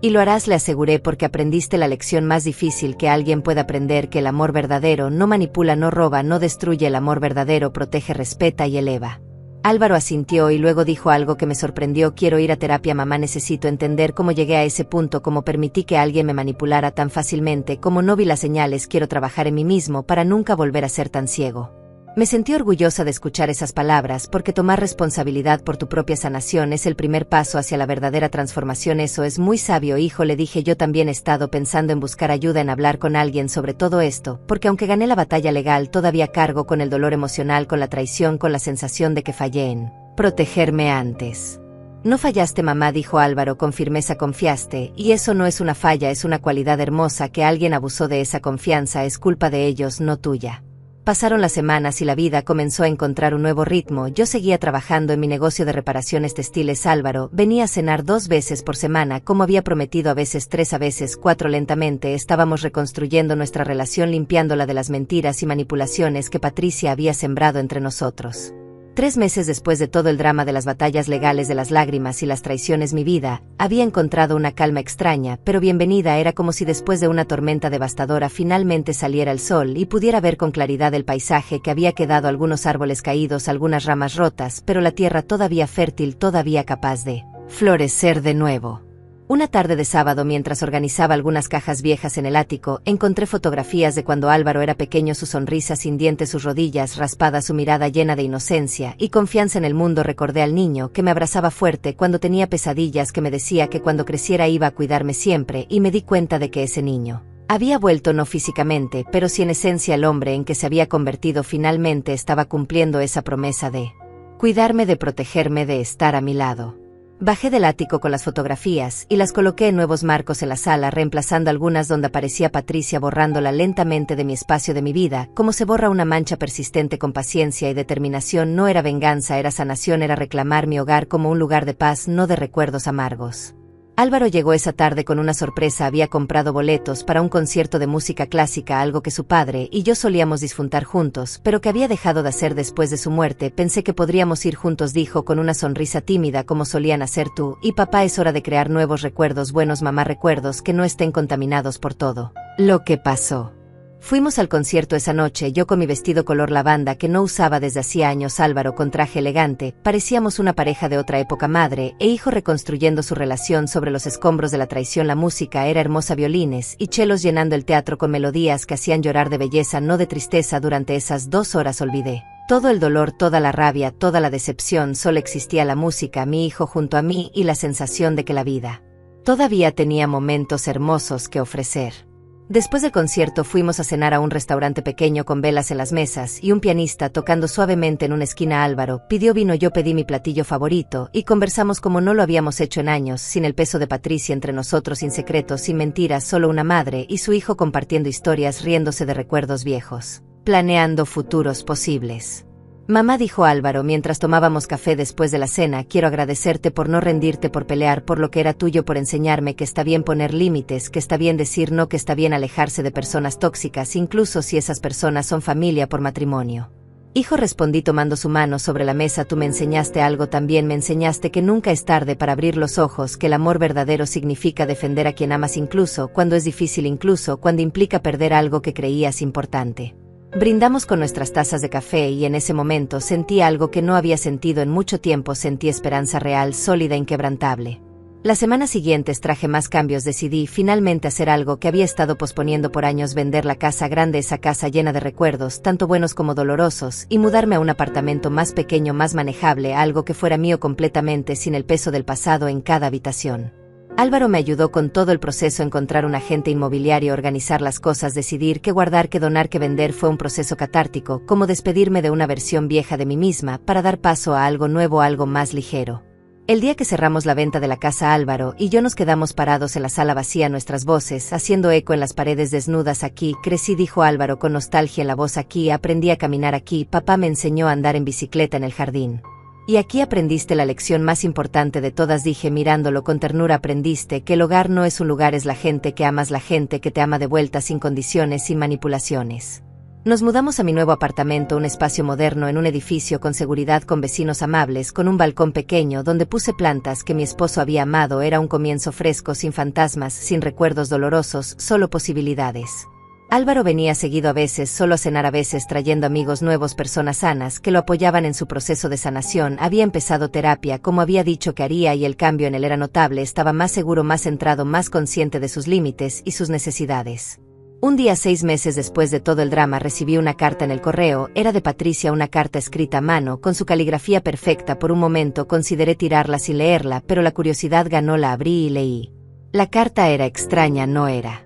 Y lo harás, le aseguré, porque aprendiste la lección más difícil que alguien puede aprender, que el amor verdadero no manipula, no roba, no destruye. El amor verdadero protege, respeta y eleva. Álvaro asintió y luego dijo algo que me sorprendió: quiero ir a terapia, mamá, necesito entender cómo llegué a ese punto, cómo permití que alguien me manipulara tan fácilmente, cómo no vi las señales, quiero trabajar en mí mismo para nunca volver a ser tan ciego. Me sentí orgullosa de escuchar esas palabras, porque tomar responsabilidad por tu propia sanación es el primer paso hacia la verdadera transformación. Eso es muy sabio, hijo, le dije. Yo también he estado pensando en buscar ayuda, en hablar con alguien sobre todo esto, porque aunque gané la batalla legal, todavía cargo con el dolor emocional, con la traición, con la sensación de que fallé en protegerme antes. No fallaste, mamá, dijo Álvaro con firmeza, confiaste, y eso no es una falla, es una cualidad hermosa. Que alguien abusó de esa confianza es culpa de ellos, no tuya. Pasaron las semanas y la vida comenzó a encontrar un nuevo ritmo. Yo seguía trabajando en mi negocio de reparaciones textiles. Álvaro venía a cenar 2 veces por semana, como había prometido, a veces 3, a veces 4. Lentamente estábamos reconstruyendo nuestra relación, limpiándola de las mentiras y manipulaciones que Patricia había sembrado entre nosotros. 3 meses después de todo el drama de las batallas legales, de las lágrimas y las traiciones, mi vida había encontrado una calma extraña, pero bienvenida. Era como si después de una tormenta devastadora finalmente saliera el sol y pudiera ver con claridad el paisaje que había quedado, algunos árboles caídos, algunas ramas rotas, pero la tierra todavía fértil, todavía capaz de florecer de nuevo. Una tarde de sábado, mientras organizaba algunas cajas viejas en el ático, encontré fotografías de cuando Álvaro era pequeño, su sonrisa sin dientes, sus rodillas raspadas, su mirada llena de inocencia y confianza en el mundo. Recordé al niño que me abrazaba fuerte cuando tenía pesadillas, que me decía que cuando creciera iba a cuidarme siempre, y me di cuenta de que ese niño había vuelto, no físicamente, pero sí en esencia. El hombre en que se había convertido finalmente estaba cumpliendo esa promesa de cuidarme, de protegerme, de estar a mi lado. Bajé del ático con las fotografías y las coloqué en nuevos marcos en la sala, reemplazando algunas donde aparecía Patricia, borrándola lentamente de mi espacio, de mi vida, como se borra una mancha persistente. Con paciencia y determinación. No era venganza, era sanación, era reclamar mi hogar como un lugar de paz, no de recuerdos amargos. Álvaro llegó esa tarde con una sorpresa. Había comprado boletos para un concierto de música clásica, algo que su padre y yo solíamos disfrutar juntos, pero que había dejado de hacer después de su muerte. Pensé que podríamos ir juntos, dijo con una sonrisa tímida, como solían hacer tú y papá. Es hora de crear nuevos recuerdos buenos, mamá, recuerdos que no estén contaminados por todo lo que pasó. Fuimos al concierto esa noche, yo con mi vestido color lavanda que no usaba desde hacía años, Álvaro con traje elegante. Parecíamos una pareja de otra época, madre e hijo reconstruyendo su relación sobre los escombros de la traición. La música era hermosa, violines y chelos llenando el teatro con melodías que hacían llorar de belleza, no de tristeza. Durante esas 2 horas olvidé todo el dolor, toda la rabia, toda la decepción. Solo existía la música, mi hijo junto a mí y la sensación de que la vida todavía tenía momentos hermosos que ofrecer. Después del concierto fuimos a cenar a un restaurante pequeño con velas en las mesas y un pianista tocando suavemente en una esquina. Álvaro pidió vino, yo pedí mi platillo favorito y conversamos como no lo habíamos hecho en años, sin el peso de Patricia entre nosotros, sin secretos, sin mentiras, solo una madre y su hijo compartiendo historias, riéndose de recuerdos viejos, planeando futuros posibles. Mamá, dijo Álvaro mientras tomábamos café después de la cena, quiero agradecerte por no rendirte, por pelear por lo que era tuyo, por enseñarme que está bien poner límites, que está bien decir no, que está bien alejarse de personas tóxicas, incluso si esas personas son familia por matrimonio. Hijo, respondí tomando su mano sobre la mesa, tú me enseñaste algo también, me enseñaste que nunca es tarde para abrir los ojos, que el amor verdadero significa defender a quien amas incluso cuando es difícil, incluso cuando implica perder algo que creías importante. Brindamos con nuestras tazas de café y en ese momento sentí algo que no había sentido en mucho tiempo, sentí esperanza real, sólida, inquebrantable. Las semanas siguientes traje más cambios, decidí finalmente hacer algo que había estado posponiendo por años, vender la casa grande, esa casa llena de recuerdos, tanto buenos como dolorosos, y mudarme a un apartamento más pequeño, más manejable, algo que fuera mío completamente, sin el peso del pasado en cada habitación. Álvaro me ayudó con todo el proceso, encontrar un agente inmobiliario, organizar las cosas, decidir qué guardar, qué donar, qué vender. Fue un proceso catártico, como despedirme de una versión vieja de mí misma para dar paso a algo nuevo, algo más ligero. El día que cerramos la venta de la casa, Álvaro y yo nos quedamos parados en la sala vacía, nuestras voces haciendo eco en las paredes desnudas. Aquí crecí, dijo Álvaro con nostalgia en la voz, aquí aprendí a caminar, aquí papá me enseñó a andar en bicicleta en el jardín. Y aquí aprendiste la lección más importante de todas, dije mirándolo con ternura, aprendiste que el hogar no es un lugar, es la gente que amas, la gente que te ama de vuelta, sin condiciones, sin manipulaciones. Nos mudamos a mi nuevo apartamento, un espacio moderno en un edificio con seguridad, con vecinos amables, con un balcón pequeño donde puse plantas que mi esposo había amado. Era un comienzo fresco, sin fantasmas, sin recuerdos dolorosos, solo posibilidades. Álvaro venía seguido, a veces solo a cenar, a veces trayendo amigos nuevos, personas sanas que lo apoyaban en su proceso de sanación. Había empezado terapia como había dicho que haría y el cambio en él era notable, estaba más seguro, más centrado, más consciente de sus límites y sus necesidades. Un día, 6 meses después de todo el drama, recibí una carta en el correo, era de Patricia, una carta escrita a mano con su caligrafía perfecta. Por un momento consideré tirarla sin leerla, pero la curiosidad ganó, la abrí y leí. La carta era extraña, no era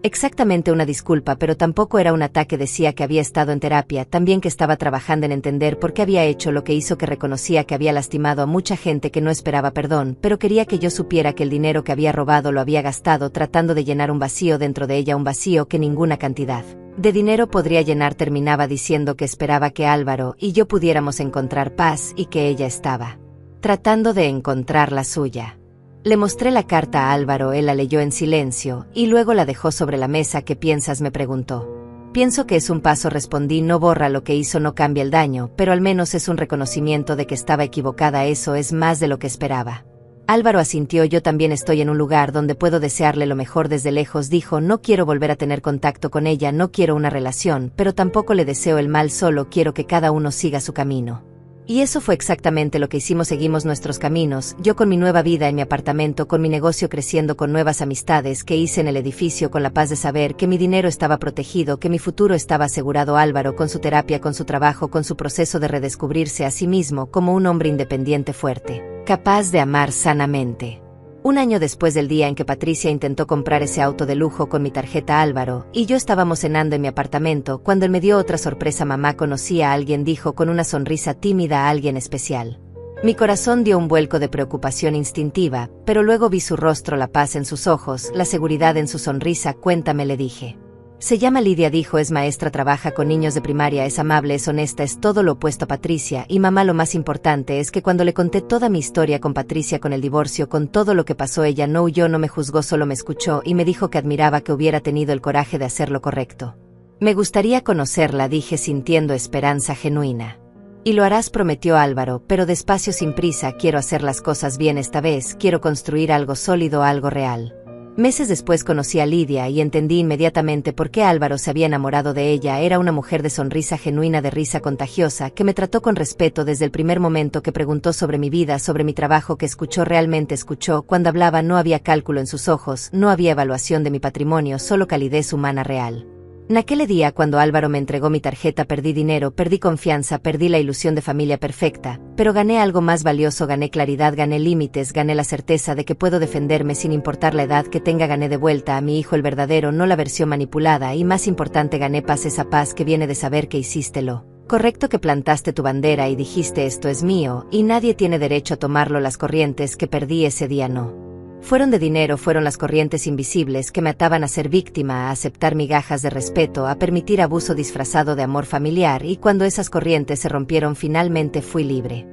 exactamente una disculpa, pero tampoco era un ataque. Decía que había estado en terapia, también que estaba trabajando en entender por qué había hecho lo que hizo, que reconocía que había lastimado a mucha gente, que no esperaba perdón, pero quería que yo supiera que el dinero que había robado lo había gastado tratando de llenar un vacío dentro de ella, un vacío que ninguna cantidad de dinero podría llenar. Terminaba diciendo que esperaba que Álvaro y yo pudiéramos encontrar paz y que ella estaba tratando de encontrar la suya. Le mostré la carta a Álvaro, él la leyó en silencio, y luego la dejó sobre la mesa. ¿Qué piensas?, me preguntó. Pienso que es un paso, respondí, no borra lo que hizo, no cambia el daño, pero al menos es un reconocimiento de que estaba equivocada, eso es más de lo que esperaba. Álvaro asintió, yo también estoy en un lugar donde puedo desearle lo mejor desde lejos, dijo, no quiero volver a tener contacto con ella, no quiero una relación, pero tampoco le deseo el mal, solo quiero que cada uno siga su camino. Y eso fue exactamente lo que hicimos. Seguimos nuestros caminos, yo con mi nueva vida en mi apartamento, con mi negocio creciendo, con nuevas amistades que hice en el edificio, con la paz de saber que mi dinero estaba protegido, que mi futuro estaba asegurado. Álvaro con su terapia, con su trabajo, con su proceso de redescubrirse a sí mismo como un hombre independiente fuerte, capaz de amar sanamente. Un año después del día en que Patricia intentó comprar ese auto de lujo con mi tarjeta, Álvaro y yo estábamos cenando en mi apartamento cuando él me dio otra sorpresa. Mamá, conocí a alguien, dijo con una sonrisa tímida, a alguien especial. Mi corazón dio un vuelco de preocupación instintiva, pero luego vi su rostro, la paz en sus ojos, la seguridad en su sonrisa. Cuéntame, le dije. Se llama Lidia, dijo, es maestra, trabaja con niños de primaria, es amable, es honesta, es todo lo opuesto a Patricia. Y mamá, lo más importante es que cuando le conté toda mi historia con Patricia, con el divorcio, con todo lo que pasó, ella no huyó, no me juzgó, solo me escuchó y me dijo que admiraba que hubiera tenido el coraje de hacer lo correcto. Me gustaría conocerla, dije sintiendo esperanza genuina. Y lo harás, prometió Álvaro, pero despacio, sin prisa, quiero hacer las cosas bien esta vez, quiero construir algo sólido, algo real. Meses después conocí a Lidia y entendí inmediatamente por qué Álvaro se había enamorado de ella. Era una mujer de sonrisa genuina, de risa contagiosa, que me trató con respeto desde el primer momento, que preguntó sobre mi vida, sobre mi trabajo, que escuchó, realmente escuchó. Cuando hablaba no había cálculo en sus ojos, no había evaluación de mi patrimonio, solo calidez humana real. En aquel día, cuando Álvaro me entregó mi tarjeta, perdí dinero, perdí confianza, perdí la ilusión de familia perfecta, pero gané algo más valioso, gané claridad, gané límites, gané la certeza de que puedo defenderme sin importar la edad que tenga, gané de vuelta a mi hijo, el verdadero, no la versión manipulada, y más importante, gané paz, esa paz que viene de saber que hiciste lo correcto, que plantaste tu bandera y dijiste esto es mío, y nadie tiene derecho a tomarlo. Las corrientes que perdí ese día no fueron de dinero, fueron las corrientes invisibles que me ataban a ser víctima, a aceptar migajas de respeto, a permitir abuso disfrazado de amor familiar, y cuando esas corrientes se rompieron finalmente fui libre.